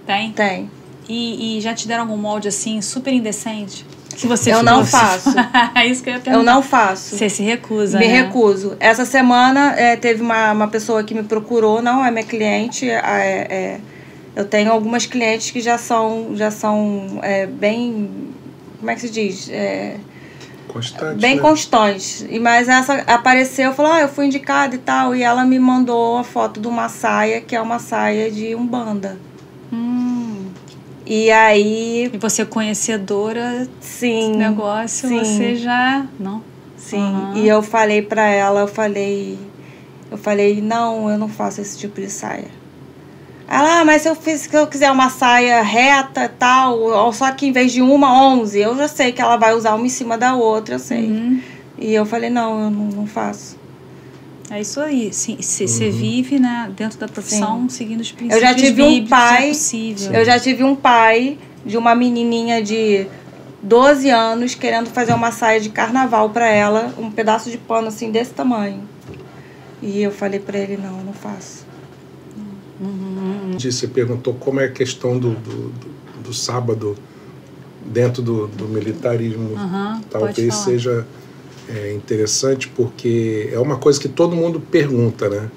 Tem? Tem. E já te deram algum molde assim, super indecente? Que você eu não faço. É isso que eu ia perguntar. Eu não faço. Você se recusa, Me recuso. Essa semana teve uma pessoa que me procurou, não é minha cliente, eu tenho algumas clientes que já são bem, como é que se diz? Constante, bem né? constantes. Mas essa apareceu, falou, eu fui indicada e tal. E ela me mandou a foto de uma saia, que é uma saia de Umbanda. E aí... E você conhecedora Sim. desse negócio, sim. você já... Não? Sim. E eu falei pra ela, eu falei, não, eu não faço esse tipo de saia. Ela, mas se eu quiser uma saia reta e tal, ou só que em vez de 11, eu já sei que ela vai usar uma em cima da outra, eu sei. E eu falei, não, eu não faço. É isso aí. Você vive, né, dentro da profissão, seguindo os princípios Eu já tive um pai, é possível. eu já tive um pai de uma menininha de 12 anos querendo fazer uma saia de carnaval pra ela, um pedaço de pano assim desse tamanho. E eu falei pra ele, não, eu não faço. Você perguntou como é a questão do sábado dentro do militarismo. Talvez seja interessante, porque é uma coisa que todo mundo pergunta, né?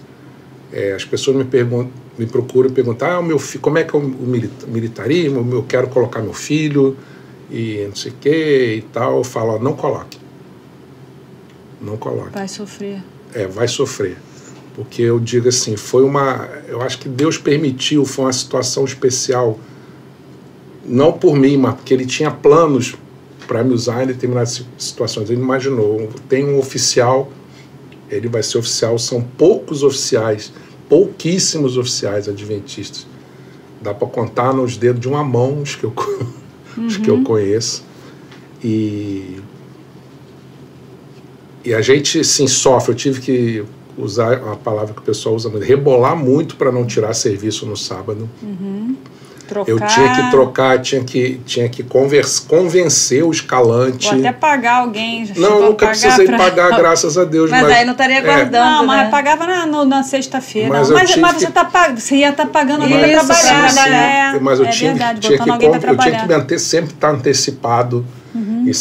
As pessoas me procuram perguntar, meu filho, como é que é o militarismo? Eu quero colocar meu filho e não sei o que e tal. Eu falo, não coloque. Não coloque. Vai sofrer. Vai sofrer. Porque eu digo assim, eu acho que Deus permitiu, foi uma situação especial, não por mim, mas porque Ele tinha planos para me usar em determinadas situações. Ele imaginou, tem um oficial, ele vai ser oficial, são pouquíssimos oficiais adventistas. Dá para contar nos dedos de uma mão os que eu conheço. E a gente, sim, sofre. Eu tive que usar uma palavra que o pessoal usa muito, rebolar muito para não tirar serviço no sábado. Trocar. Eu tinha que trocar, tinha que convencer o escalante. Ou até pagar alguém. Não, nunca precisei pagar, graças a Deus. Mas aí não estaria guardando, Não, mas né? pagava na sexta-feira. Mas você ia estar pagando alguém para trabalhar. Mas eu tinha verdade, que alguém pra trabalhar. sempre estar antecipado. E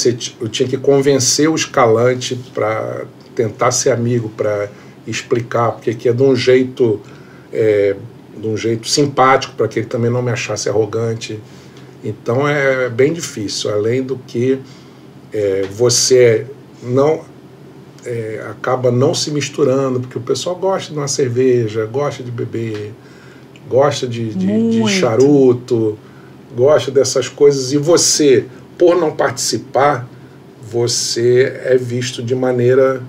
eu tinha que convencer o escalante para tentar ser amigo, para explicar, porque aqui é de um jeito simpático, para que ele também não me achasse arrogante. Então é bem difícil, além do que você não acaba não se misturando, porque o pessoal gosta de uma cerveja, gosta de beber, gosta de charuto, gosta dessas coisas, e você, por não participar, você é visto de maneira...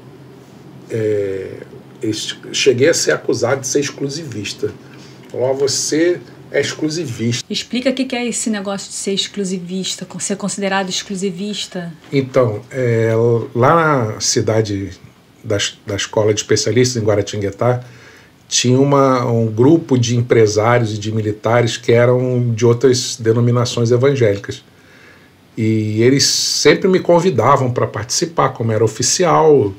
cheguei a ser acusado de ser exclusivista. Você é exclusivista. Explica o que é esse negócio de ser exclusivista, ser considerado exclusivista. Então, lá na cidade da Escola de Especialistas, em Guaratinguetá, tinha um grupo de empresários e de militares que eram de outras denominações evangélicas. E eles sempre me convidavam para participar, como era oficial,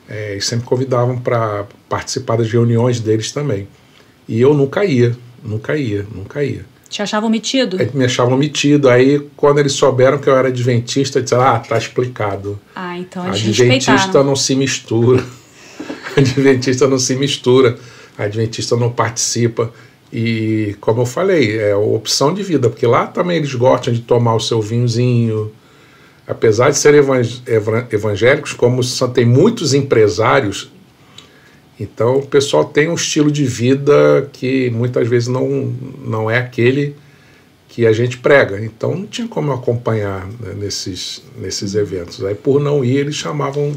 e sempre convidavam para participar das reuniões deles também. E eu nunca ia. Te achavam metido? Me achavam metido. Aí, quando eles souberam que eu era adventista, disseram, tá explicado. Então eles Adventista não se mistura. Adventista não se mistura. Adventista não participa. E, como eu falei, é opção de vida, porque lá também eles gostam de tomar o seu vinhozinho. Apesar de serem evangélicos, como tem muitos empresários, então o pessoal tem um estilo de vida que muitas vezes não é aquele que a gente prega. Então não tinha como eu acompanhar, né, nesses eventos. Aí, por não ir, eles chamavam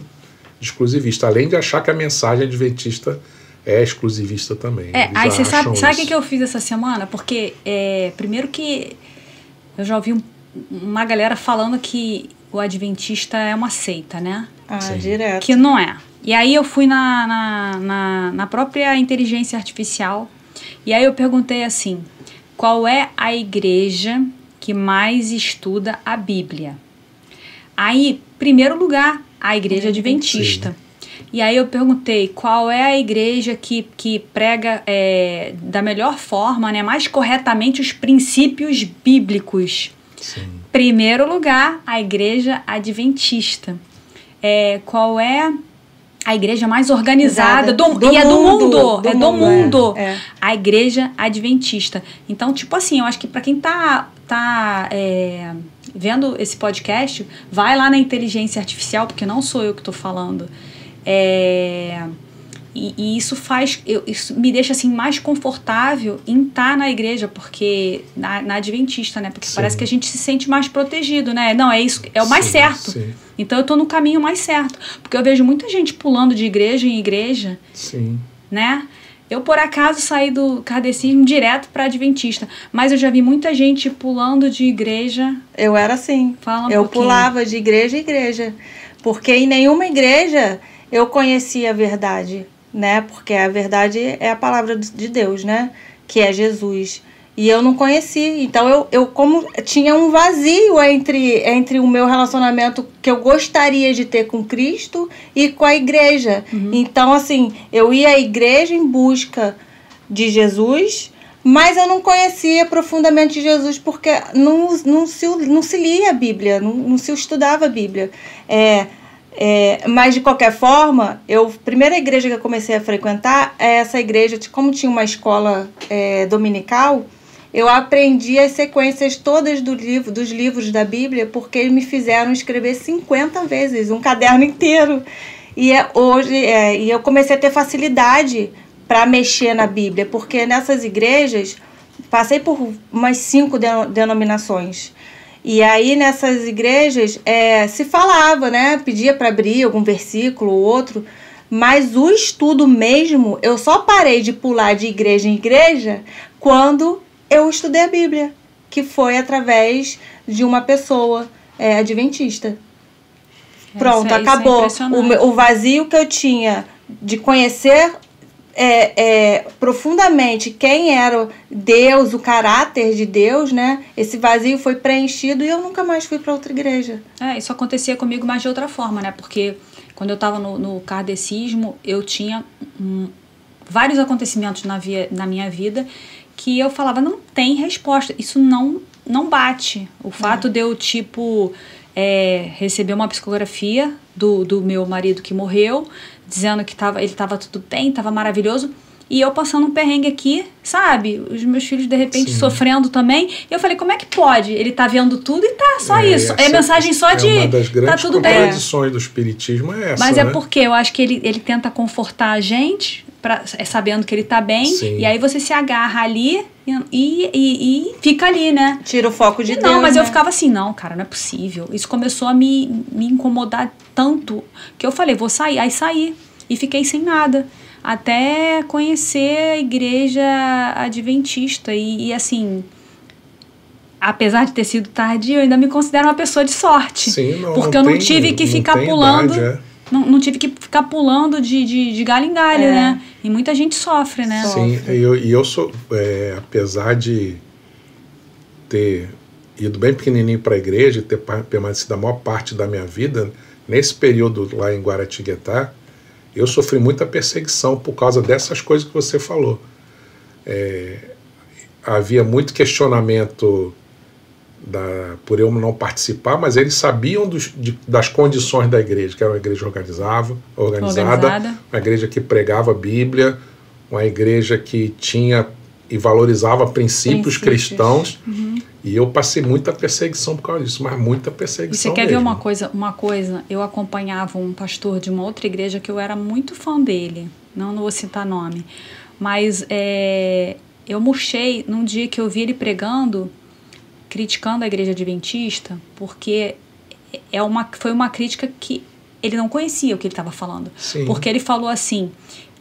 de exclusivista, além de achar que a mensagem adventista é exclusivista também. Aí você sabe o que eu fiz essa semana? Porque, primeiro que eu já ouvi uma galera falando que o adventista é uma seita, né? Direto. Que não é. E aí eu fui na própria inteligência artificial, e aí eu perguntei assim, qual é a igreja que mais estuda a Bíblia? Aí, primeiro lugar, a igreja adventista. Sim. E aí eu perguntei qual é a igreja que prega da melhor forma, né, mais corretamente os princípios bíblicos. Sim. Primeiro lugar, a igreja adventista. Qual é a igreja mais organizada do mundo. A igreja adventista. Então, tipo assim, eu acho que para quem tá vendo esse podcast, vai lá na inteligência artificial, porque não sou eu que estou falando. E isso isso me deixa assim mais confortável em estar na igreja, porque na Adventista, né? Porque parece que a gente se sente mais protegido, né? Não, é isso, é o mais certo. Sim. Então eu tô no caminho mais certo, porque eu vejo muita gente pulando de igreja em igreja, né? Eu por acaso saí do kardecismo direto para Adventista, mas eu já vi muita gente pulando de igreja. Eu era assim. Eu pulava de igreja em igreja, porque em nenhuma igreja eu conhecia a verdade, né? Porque a verdade é a palavra de Deus, né? Que é Jesus. E eu não conhecia. Então, eu como tinha um vazio entre o meu relacionamento que eu gostaria de ter com Cristo e com a igreja. Então, assim, eu ia à igreja em busca de Jesus, mas eu não conhecia profundamente Jesus, porque não se lia a Bíblia, não se estudava a Bíblia. Mas de qualquer forma, a primeira igreja que eu comecei a frequentar é essa igreja, como tinha uma escola dominical, eu aprendi as sequências todas dos livros da Bíblia, porque eles me fizeram escrever 50 vezes, um caderno inteiro. E eu comecei a ter facilidade para mexer na Bíblia, porque nessas igrejas, passei por umas 5 denominações. E aí, nessas igrejas, se falava, né? Pedia para abrir algum versículo ou outro, mas o estudo mesmo, eu só parei de pular de igreja em igreja quando eu estudei a Bíblia, que foi através de uma pessoa adventista. Pronto, acabou. O vazio que eu tinha de conhecer profundamente quem era Deus, o caráter de Deus, né? Esse vazio foi preenchido e eu nunca mais fui para outra igreja. Isso acontecia comigo, mas de outra forma, né? Porque quando eu estava no kardecismo, eu tinha vários acontecimentos na minha vida que eu falava, não tem resposta, isso não bate. O fato de eu, receber uma psicografia do meu marido que morreu, dizendo que ele estava tudo bem, estava maravilhoso, e eu passando um perrengue aqui, sabe? Os meus filhos, de repente, sofrendo também. E eu falei, como é que pode? Ele tá vendo tudo e tá só isso. É mensagem só de uma das grandes tá tudo bem. contradições do espiritismo é essa, mas né? porque eu acho que ele tenta confortar a gente, sabendo que ele tá bem, e aí você se agarra ali e fica ali, né? Tira o foco de Deus. Não, mas né? eu ficava assim, não, cara, não é possível. Isso começou a me incomodar tanto que eu falei, vou sair. Aí saí e fiquei sem nada. Até conhecer a igreja adventista. E assim, apesar de ter sido tardio, eu ainda me considero uma pessoa de sorte. Sim, porque eu não tive que ficar pulando. Não tive que ficar pulando de galho em galho, né? E muita gente sofre, né? Sim, eu sou, apesar de ter ido bem pequenininho para a igreja e ter permanecido a maior parte da minha vida, nesse período lá em Guaratinguetá, eu sofri muita perseguição por causa dessas coisas que você falou. Havia muito questionamento por eu não participar, mas eles sabiam das condições da igreja, que era uma igreja organizada, uma igreja que pregava a Bíblia, uma igreja que tinha e valorizava princípios cristãos. E eu passei muita perseguição por causa disso, mas muita perseguição. E você quer mesmo. ver uma coisa? Eu acompanhava um pastor de uma outra igreja que eu era muito fã dele, não vou citar nome, mas eu murchei num dia que eu vi ele pregando, criticando a igreja adventista, porque foi uma crítica que ele não conhecia o que ele estava falando. Sim. Porque ele falou assim,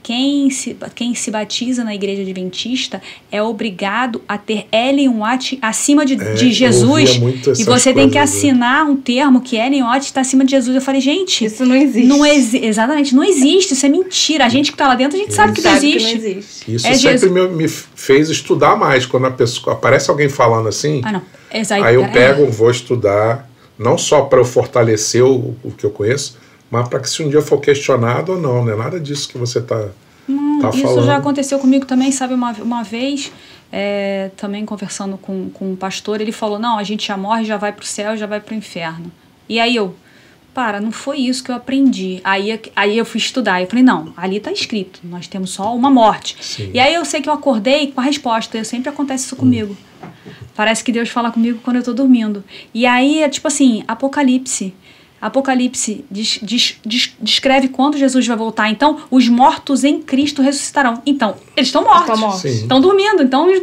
quem se batiza na igreja adventista é obrigado a ter Ellen White acima de Jesus, e você tem que assinar um termo que Ellen White está acima de Jesus. Eu falei, gente, isso não existe. Exatamente, não existe, isso é mentira. A gente que está lá dentro, a gente sabe que não existe. Isso sempre me fez estudar mais. Quando aparece alguém falando assim, aí eu vou estudar, não só para eu fortalecer o que eu conheço, mas para que se um dia for questionado ou não, não é nada disso que você está falando. Isso já aconteceu comigo também, sabe, uma vez, também conversando com um pastor, ele falou, não, a gente já morre, já vai para o céu, já vai para o inferno. E aí não foi isso que eu aprendi. Aí eu fui estudar, eu falei, não, ali está escrito, nós temos só uma morte. Sim. E aí eu sei que eu acordei com a resposta, sempre acontece isso comigo. Parece que Deus fala comigo quando eu tô dormindo. E aí é tipo assim, Apocalipse descreve quando Jesus vai voltar. Então, os mortos em Cristo ressuscitarão. Então, eles estão mortos. Estão dormindo. Então, eles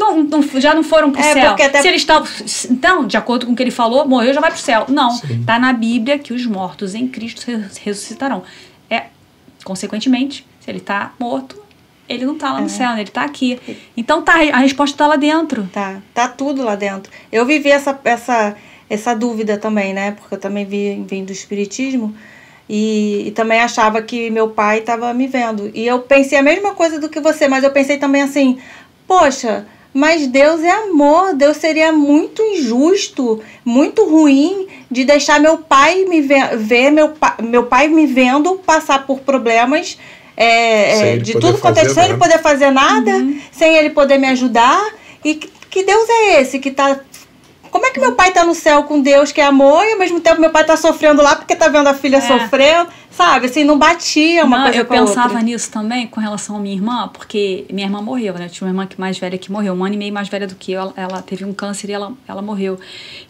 já não foram pro céu. Se eles estão... Então, de acordo com o que ele falou, morreu, já vai pro céu. Não. Está na Bíblia que os mortos em Cristo ressuscitarão. Consequentemente, se ele está morto, ele não está lá no céu, né? Ele está aqui. Então, a resposta está lá dentro. Tá tudo lá dentro. Eu vivi essa dúvida também, né? Porque eu também vim do espiritismo e também achava que meu pai estava me vendo. E eu pensei a mesma coisa do que você, mas eu pensei também assim, poxa, mas Deus é amor, Deus seria muito injusto, muito ruim de deixar meu pai me ver meu pai me vendo passar por problemas de tudo quanto sem ele poder fazer nada, sem ele poder me ajudar. E que Deus é esse que tá... Como é que meu pai tá no céu com Deus que é amor e ao mesmo tempo meu pai tá sofrendo lá porque tá vendo a filha sofrendo, sabe? Assim, não batia uma coisa com a outra. Eu pensava nisso também com relação à minha irmã, porque minha irmã morreu, né? Eu tinha uma irmã mais velha que morreu, 1 ano e meio mais velha do que eu. Ela teve um câncer e ela morreu.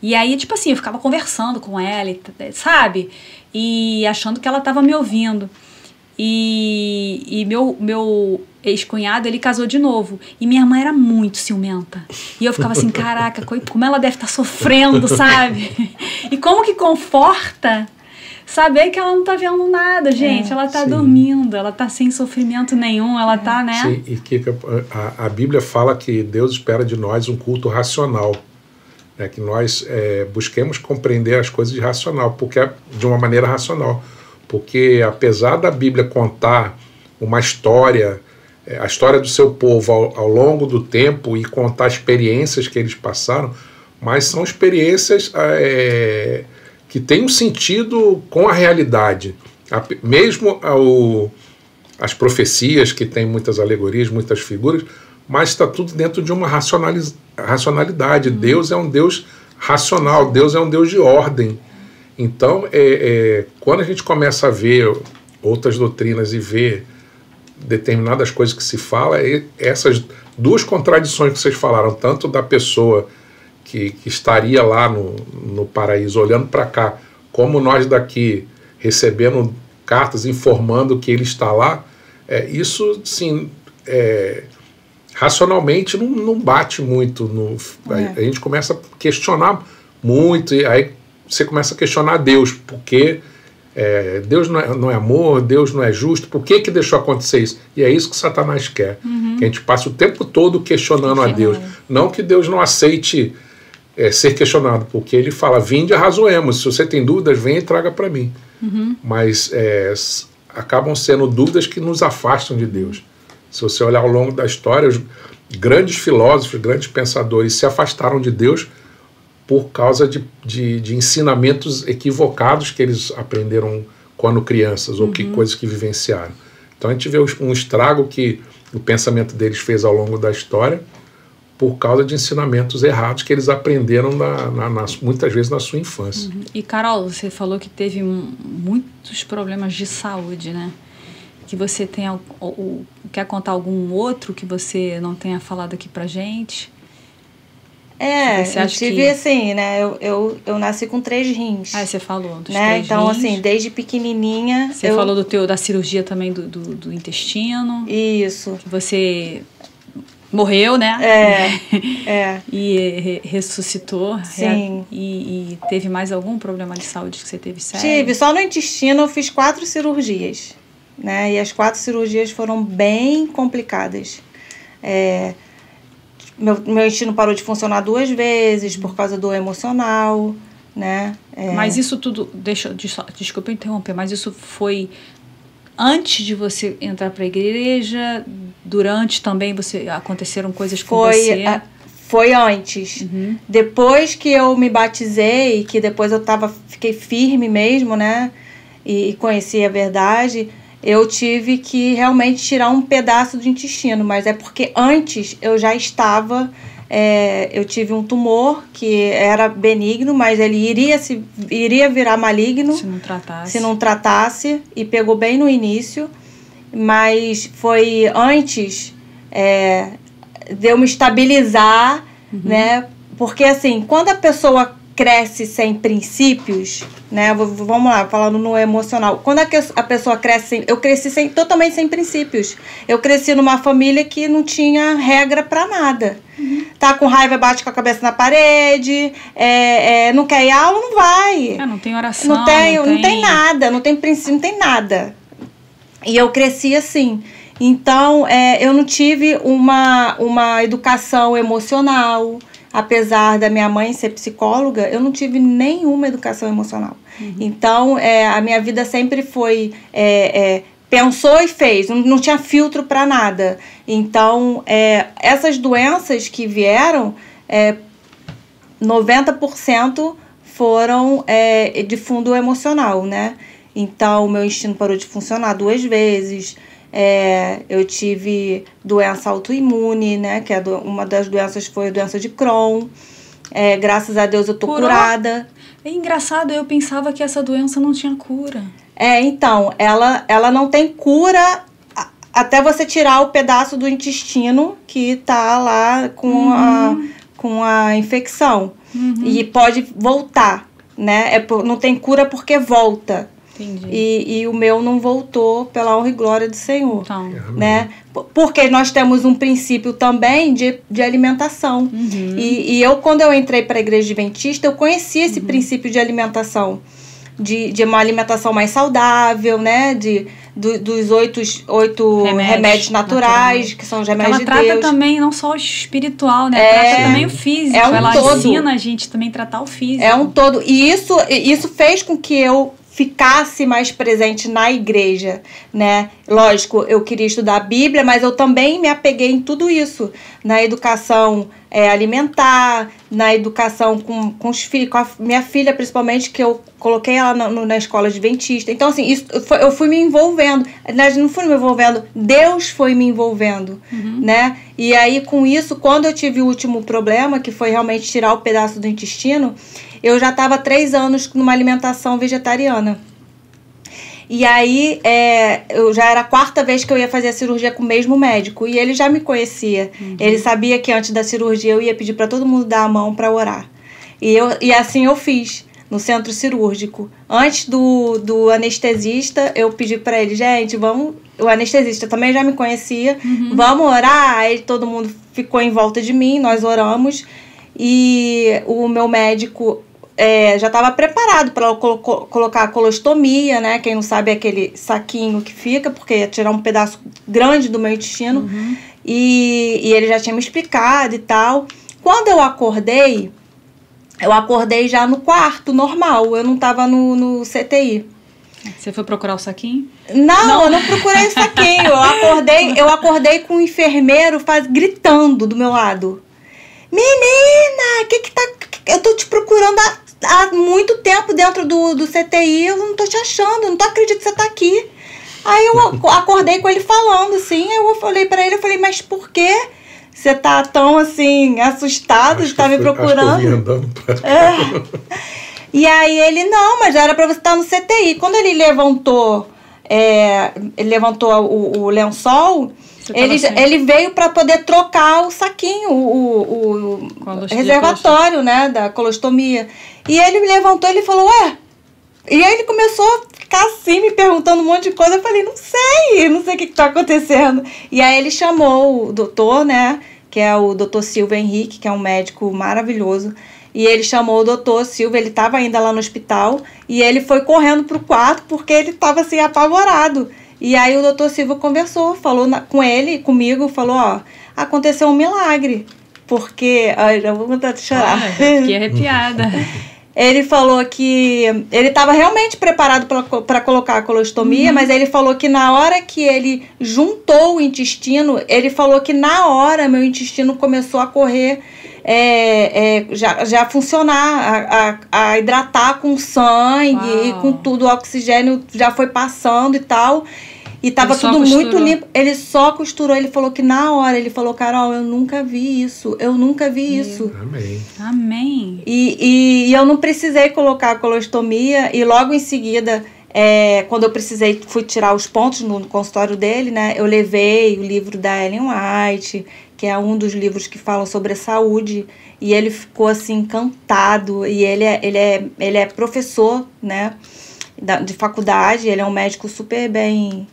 E aí, tipo assim, eu ficava conversando com ela, sabe? E achando que ela tava me ouvindo. E meu ex-cunhado, ele casou de novo. E minha irmã era muito ciumenta. E eu ficava assim, caraca, como ela deve estar sofrendo, sabe? E como que conforta saber que ela não tá vendo nada, gente. Ela tá dormindo, ela tá sem sofrimento nenhum, ela tá, né? Sim, e Kika, a Bíblia fala que Deus espera de nós um culto racional. Né? Que nós busquemos compreender as coisas de racional, de uma maneira racional. Porque apesar da Bíblia contar uma história, a história do seu povo ao longo do tempo e contar experiências que eles passaram, mas são experiências que têm um sentido com a realidade. Mesmo as profecias, que têm muitas alegorias, muitas figuras, mas está tudo dentro de uma racionalidade. Deus é um Deus racional, Deus é um Deus de ordem. Então, quando a gente começa a ver outras doutrinas e ver determinadas coisas que se fala, essas duas contradições que vocês falaram, tanto da pessoa que estaria lá no paraíso olhando para cá, como nós daqui recebendo cartas informando que ele está lá, isso, sim, racionalmente não bate muito. A gente começa a questionar muito, e aí você começa a questionar Deus, porque Deus não é amor, Deus não é justo, por que deixou acontecer isso? E é isso que Satanás quer, que a gente passe o tempo todo questionando a Deus. Não que Deus não aceite ser questionado, porque ele fala, vinde, arrazoemos, se você tem dúvidas, venha e traga para mim. Mas acabam sendo dúvidas que nos afastam de Deus. Se você olhar ao longo da história, os grandes filósofos, grandes pensadores se afastaram de Deus por causa de ensinamentos equivocados que eles aprenderam quando crianças, ou coisas que vivenciaram. Então a gente vê um estrago que o pensamento deles fez ao longo da história por causa de ensinamentos errados que eles aprenderam muitas vezes na sua infância. E Carol, você falou que teve muitos problemas de saúde, né? Que você quer contar algum outro que você não tenha falado aqui pra gente? Eu tive assim, né? Eu nasci com 3 rins. Você falou dos 3 rins. Então, assim, desde pequenininha... Você falou da cirurgia também do intestino. Isso. Que você morreu, né? E ressuscitou. Sim. E teve mais algum problema de saúde que você teve sério? Tive. Só no intestino eu fiz 4 cirurgias. Né? E as 4 cirurgias foram bem complicadas. Meu intestino parou de funcionar 2 vezes por causa do emocional, né? Mas isso tudo, desculpa interromper, mas isso foi antes de você entrar para a igreja, durante também aconteceram coisas com você? Foi antes. Depois que eu me batizei, que depois eu fiquei firme mesmo, né? E conheci a verdade, eu tive que realmente tirar um pedaço do intestino, mas é porque antes eu já estava... eu tive um tumor que era benigno, mas ele iria virar maligno se não tratasse, e pegou bem no início, mas foi antes de eu me estabilizar, né, Porque, assim, quando a pessoa cresce sem princípios, né? Vamos lá, falando no emocional. Quando a pessoa cresce eu cresci totalmente sem princípios. Eu cresci numa família que não tinha regra pra nada. Tá com raiva, bate com a cabeça na parede, não quer ir à aula, não vai. Não tem oração. Não tem nada, não tem princípio, não tem nada. E eu cresci assim. Então, eu não tive uma educação emocional. Apesar da minha mãe ser psicóloga, eu não tive nenhuma educação emocional. Então, a minha vida sempre foi... pensou e fez, não tinha filtro para nada. Então, essas doenças que vieram, 90% foram de fundo emocional, né? Então, o meu intestino parou de funcionar 2 vezes. Eu tive doença autoimune, né? Que uma das doenças foi a doença de Crohn. Graças a Deus eu tô curada. É engraçado, eu pensava que essa doença não tinha cura. Então, ela não tem cura até você tirar o pedaço do intestino que tá lá com a infecção. E pode voltar, né? Não tem cura porque volta. Entendi. E o meu não voltou pela honra e glória do Senhor. Então. Né? Porque nós temos um princípio também de alimentação. E quando eu entrei para a igreja adventista, eu conheci esse princípio de alimentação. De uma alimentação mais saudável, né? Dos 8 remédios naturais, que são os remédios de Deus. Ela trata também não só o espiritual, né? Trata também o físico. Ela ensina a gente também a tratar o físico. É um todo. E isso fez com que eu ficasse mais presente na igreja, né? Lógico, eu queria estudar a Bíblia, mas eu também me apeguei em tudo isso. Na educação alimentar, na educação com os filhos, com a minha filha principalmente, que eu coloquei ela na escola adventista. Então, assim, eu fui me envolvendo. Não fui me envolvendo, Deus foi me envolvendo, né? E aí, com isso, quando eu tive o último problema, que foi realmente tirar o pedaço do intestino, eu já estava 3 anos numa alimentação vegetariana. E aí, eu já era a 4ª vez que eu ia fazer a cirurgia com o mesmo médico. E ele já me conhecia. Ele sabia que antes da cirurgia eu ia pedir para todo mundo dar a mão para orar. E assim eu fiz, no centro cirúrgico. Antes do anestesista, eu pedi para ele, gente, vamos... O anestesista também já me conhecia. Vamos orar? Aí todo mundo ficou em volta de mim, nós oramos. E o meu médico... já estava preparado para colocar a colostomia, né? Quem não sabe é aquele saquinho que fica, porque ia tirar um pedaço grande do meu intestino. E ele já tinha me explicado e tal. Quando eu acordei já no quarto normal, eu não estava no CTI. Você foi procurar o saquinho? Não, eu não procurei o saquinho. Eu acordei com o enfermeiro gritando do meu lado. Menina, que tá... Eu tô te procurando há muito tempo dentro do CTI, eu não tô te achando, eu não tô acreditando que você tá aqui. Aí eu acordei com ele falando, assim, eu falei pra ele, mas por que você tá tão, assim, assustado de estar me procurando? Acho que eu vim andando pra... E aí ele, não, mas era pra você estar no CTI. Quando ele levantou o lençol... Ele veio para poder trocar o saquinho, o reservatório, né, da colostomia. E ele me levantou e falou, E aí ele começou a ficar assim, me perguntando um monte de coisa. Eu falei, não sei o que está acontecendo. E aí ele chamou o doutor, né, que é o doutor Silva Henrique, que é um médico maravilhoso. E ele chamou o doutor Silva, ele estava ainda lá no hospital. E ele foi correndo pro quarto porque ele estava assim, apavorado. E aí o doutor Silva conversou, falou com ele, comigo, falou, aconteceu um milagre. Porque... Ai, já vou vontade de chorar. Fiquei arrepiada. Ele falou que ele estava realmente preparado para colocar a colostomia, mas ele falou que na hora que ele juntou o intestino, ele falou que na hora meu intestino começou a correr, já funcionar, a hidratar com sangue e com tudo, o oxigênio já foi passando e tal. E tava tudo muito limpo. Ele só costurou, ele falou que na hora, ele falou, Carol, eu nunca vi isso. Amém. E eu não precisei colocar a colostomia, e logo em seguida, quando eu fui tirar os pontos no consultório dele, né, eu levei o livro da Ellen White, que é um dos livros que falam sobre a saúde, e ele ficou assim encantado, e ele é professor, né, de faculdade, ele é um médico super bem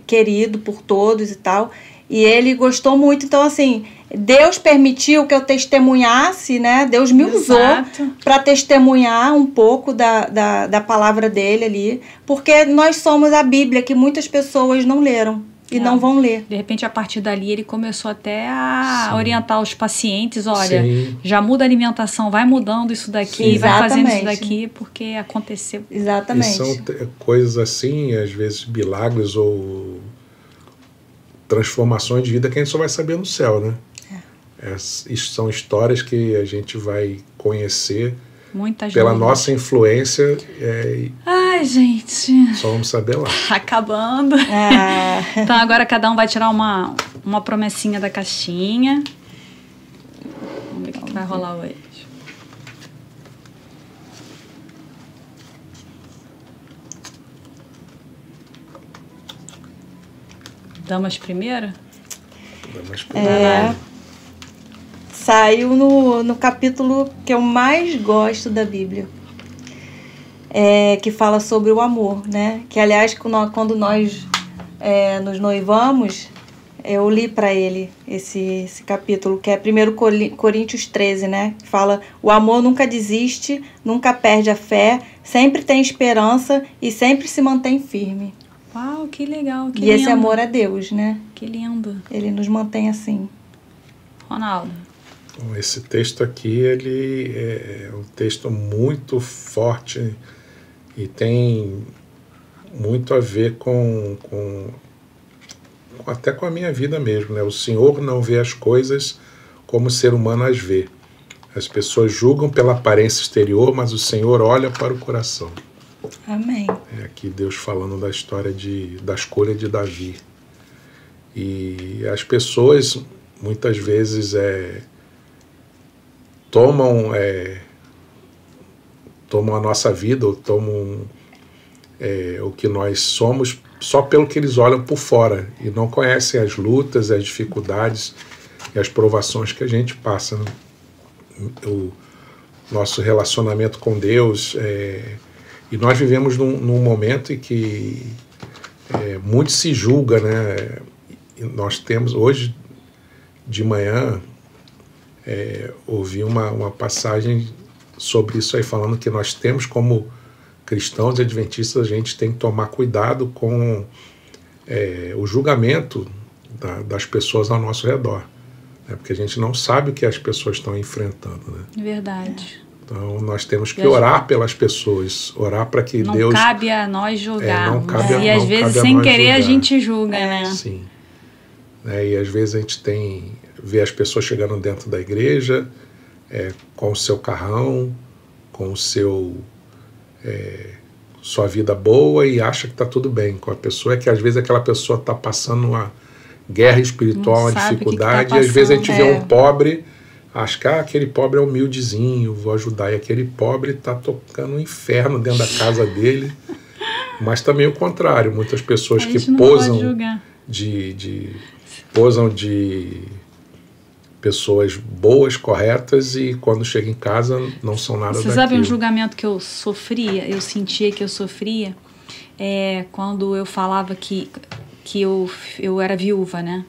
querido por todos e tal, e ele gostou muito. Então, assim, Deus permitiu que eu testemunhasse, né? Deus me usou para testemunhar um pouco da palavra dele ali, porque nós somos a Bíblia, que muitas pessoas não leram e não vão ler. De repente, a partir dali, ele começou até a orientar os pacientes, olha, Sim. já muda a alimentação, vai mudando isso daqui, Sim, vai fazendo isso exatamente. daqui, porque aconteceu. Exatamente. E são coisas assim, às vezes milagres ou transformações de vida que a gente só vai saber no céu, né? Isso são histórias que a gente vai conhecer Muitas pela dúvidas. nossa influência, Ai, gente, só vamos saber lá. acabando. Então agora cada um vai tirar uma promessinha da caixinha. Vamos ver o que vai rolar hoje. Damas primeiro? Saiu no capítulo que eu mais gosto da Bíblia, que fala sobre o amor, né? Que, aliás, quando nós nos noivamos, eu li para ele esse capítulo, que é 1 Coríntios 13, né? Que fala: o amor nunca desiste, nunca perde a fé, sempre tem esperança e sempre se mantém firme. Uau, que legal, que E lindo. esse amor é Deus, né? Que lindo. Ele nos mantém assim. Ronaldo. Bom, esse texto aqui, ele é um texto muito forte e tem muito a ver até com a minha vida mesmo, né? O Senhor não vê as coisas como o ser humano as vê. As pessoas julgam pela aparência exterior, mas o Senhor olha para o coração. Amém. É aqui Deus falando da história da escolha de Davi. E as pessoas muitas vezes tomam a nossa vida, ou tomam o que nós somos só pelo que eles olham por fora e não conhecem as lutas, as dificuldades e as provações que a gente passa, né? O nosso relacionamento com Deus, e nós vivemos num momento em que muito se julga, né? E nós temos hoje de manhã ouvi uma passagem sobre isso aí, falando que nós temos, como cristãos e adventistas, a gente tem que tomar cuidado com o julgamento das pessoas ao nosso redor, né? Porque a gente não sabe o que as pessoas estão enfrentando, né? Verdade. Então nós temos que orar pelas pessoas, orar para que não Deus... Não cabe a nós julgarmos. E às vezes, cabe a sem nós querer, julgar. a gente julga, né? Sim. E às vezes a gente vê as pessoas chegando dentro da igreja com o seu carrão, com o sua vida boa, e acha que está tudo bem com a pessoa. É que às vezes aquela pessoa está passando uma guerra espiritual, uma dificuldade, e às vezes a gente vê um pobre, acha que aquele pobre é humildezinho, vou ajudar, e aquele pobre está tocando um inferno dentro da casa dele. Mas também o contrário, muitas pessoas que posam de pessoas boas, corretas, e quando chega em casa não são nada daquilo. Você sabe um julgamento que eu sofria, eu sentia que eu sofria, quando eu falava que eu era viúva, né?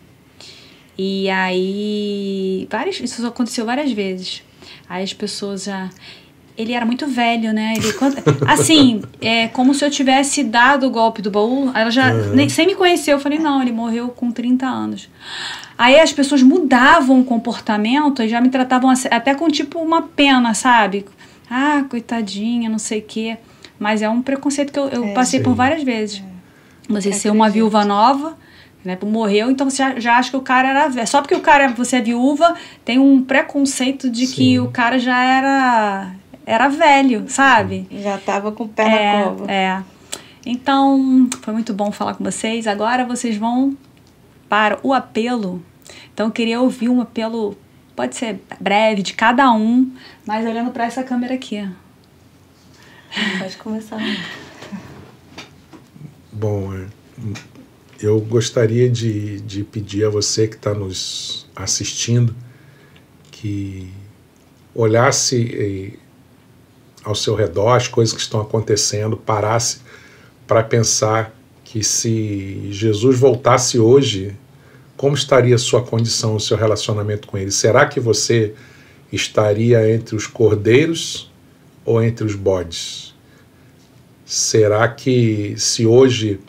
E aí, isso aconteceu várias vezes. Aí as pessoas ele era muito velho, né? Assim, como se eu tivesse dado o golpe do baú. Ela já, sem me conhecer, eu falei, não, ele morreu com 30 anos. Aí as pessoas mudavam o comportamento e já me tratavam até com tipo uma pena, sabe? Ah, coitadinha, não sei o quê. Mas é um preconceito que eu passei por várias vezes. Você ser uma viúva nova, né, morreu, então você já acha que o cara era velho. Só porque você é viúva, tem um preconceito de que o cara já era velho, sabe? Já estava com o pé na cova. Então, foi muito bom falar com vocês. Agora vocês vão para o apelo. Então, eu queria ouvir um apelo, pode ser breve, de cada um, mas olhando para essa câmera aqui. Pode começar. Bom, eu gostaria de pedir a você que está nos assistindo que olhasse ao seu redor as coisas que estão acontecendo, parasse para pensar que se Jesus voltasse hoje, como estaria a sua condição, o seu relacionamento com ele? Será que você estaria entre os cordeiros ou entre os bodes? Será que se hoje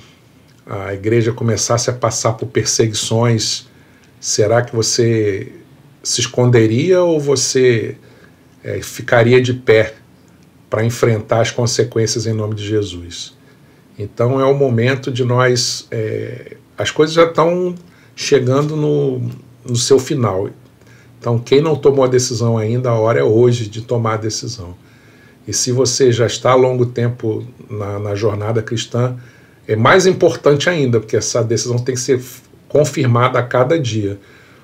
a igreja começasse a passar por perseguições, será que você se esconderia ou você ficaria de pé para enfrentar as consequências em nome de Jesus? Então é o momento de nós... as coisas já estão chegando no seu final. Então quem não tomou a decisão ainda, a hora é hoje de tomar a decisão. E se você já está há longo tempo na jornada cristã, é mais importante ainda, porque essa decisão tem que ser confirmada a cada dia.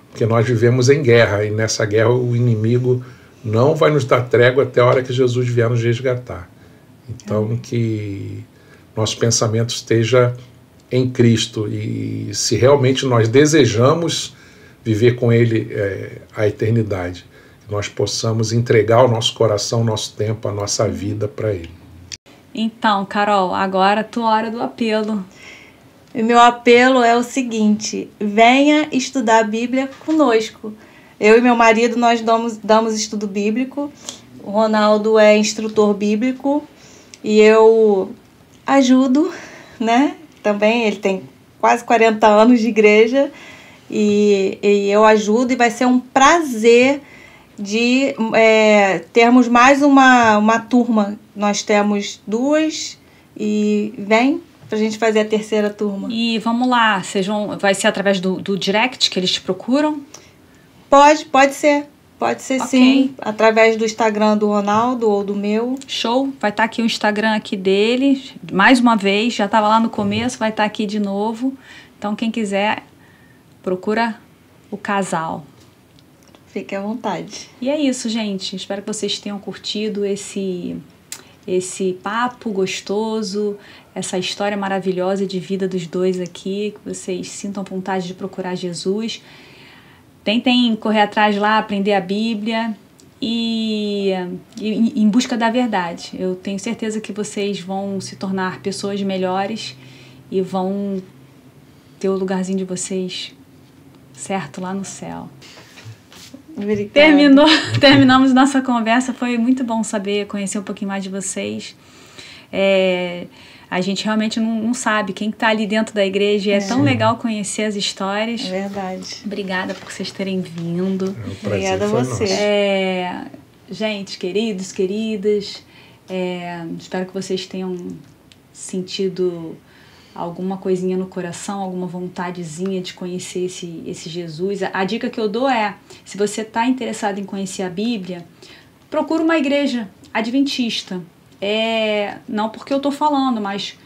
Porque nós vivemos em guerra, e nessa guerra o inimigo não vai nos dar trégua até a hora que Jesus vier nos resgatar. Então que nosso pensamento esteja em Cristo, e se realmente nós desejamos viver com Ele a eternidade, nós possamos entregar o nosso coração, o nosso tempo, a nossa vida para Ele. Então, Carol, agora a tua hora do apelo. O meu apelo é o seguinte: venha estudar a Bíblia conosco. Eu e meu marido, nós damos estudo bíblico. O Ronaldo é instrutor bíblico e eu ajudo, né? Também ele tem quase 40 anos de igreja e eu ajudo, e vai ser um prazer de termos mais uma turma. Nós temos 2 e vem pra gente fazer a terceira turma. E vamos lá, vai ser através do direct que eles te procuram? Pode ser. Pode ser, Ok. sim, através do Instagram do Ronaldo ou do meu. Show, vai estar aqui o Instagram aqui dele, mais uma vez, já estava lá no começo, vai estar aqui de novo. Então quem quiser, procura o casal. Fique à vontade. E é isso, gente. Espero que vocês tenham curtido esse papo gostoso, essa história maravilhosa de vida dos dois aqui, que vocês sintam vontade de procurar Jesus. Tentem correr atrás lá, aprender a Bíblia e em busca da verdade. Eu tenho certeza que vocês vão se tornar pessoas melhores e vão ter o lugarzinho de vocês certo lá no céu. Obrigada. Terminamos nossa conversa, foi muito bom conhecer um pouquinho mais de vocês. A gente realmente não sabe quem está ali dentro da igreja, e é tão legal conhecer as histórias. É verdade. Obrigada por vocês terem vindo. Obrigada a você. Gente, queridos, queridas, espero que vocês tenham sentido alguma coisinha no coração, alguma vontadezinha de conhecer esse Jesus. A dica que eu dou se você está interessado em conhecer a Bíblia, procura uma igreja adventista. Não porque eu estou falando, mas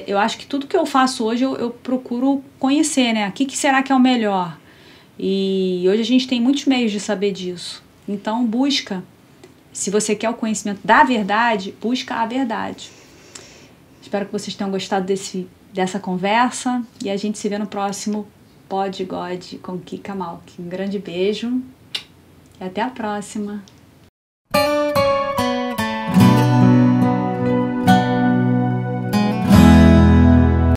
eu acho que tudo que eu faço hoje eu procuro conhecer, né? O que será que é o melhor? E hoje a gente tem muitos meios de saber disso. Então busca, se você quer o conhecimento da verdade, busca a verdade. Espero que vocês tenham gostado dessa conversa e a gente se vê no próximo Pod God com Kika Malk. Um grande beijo e até a próxima.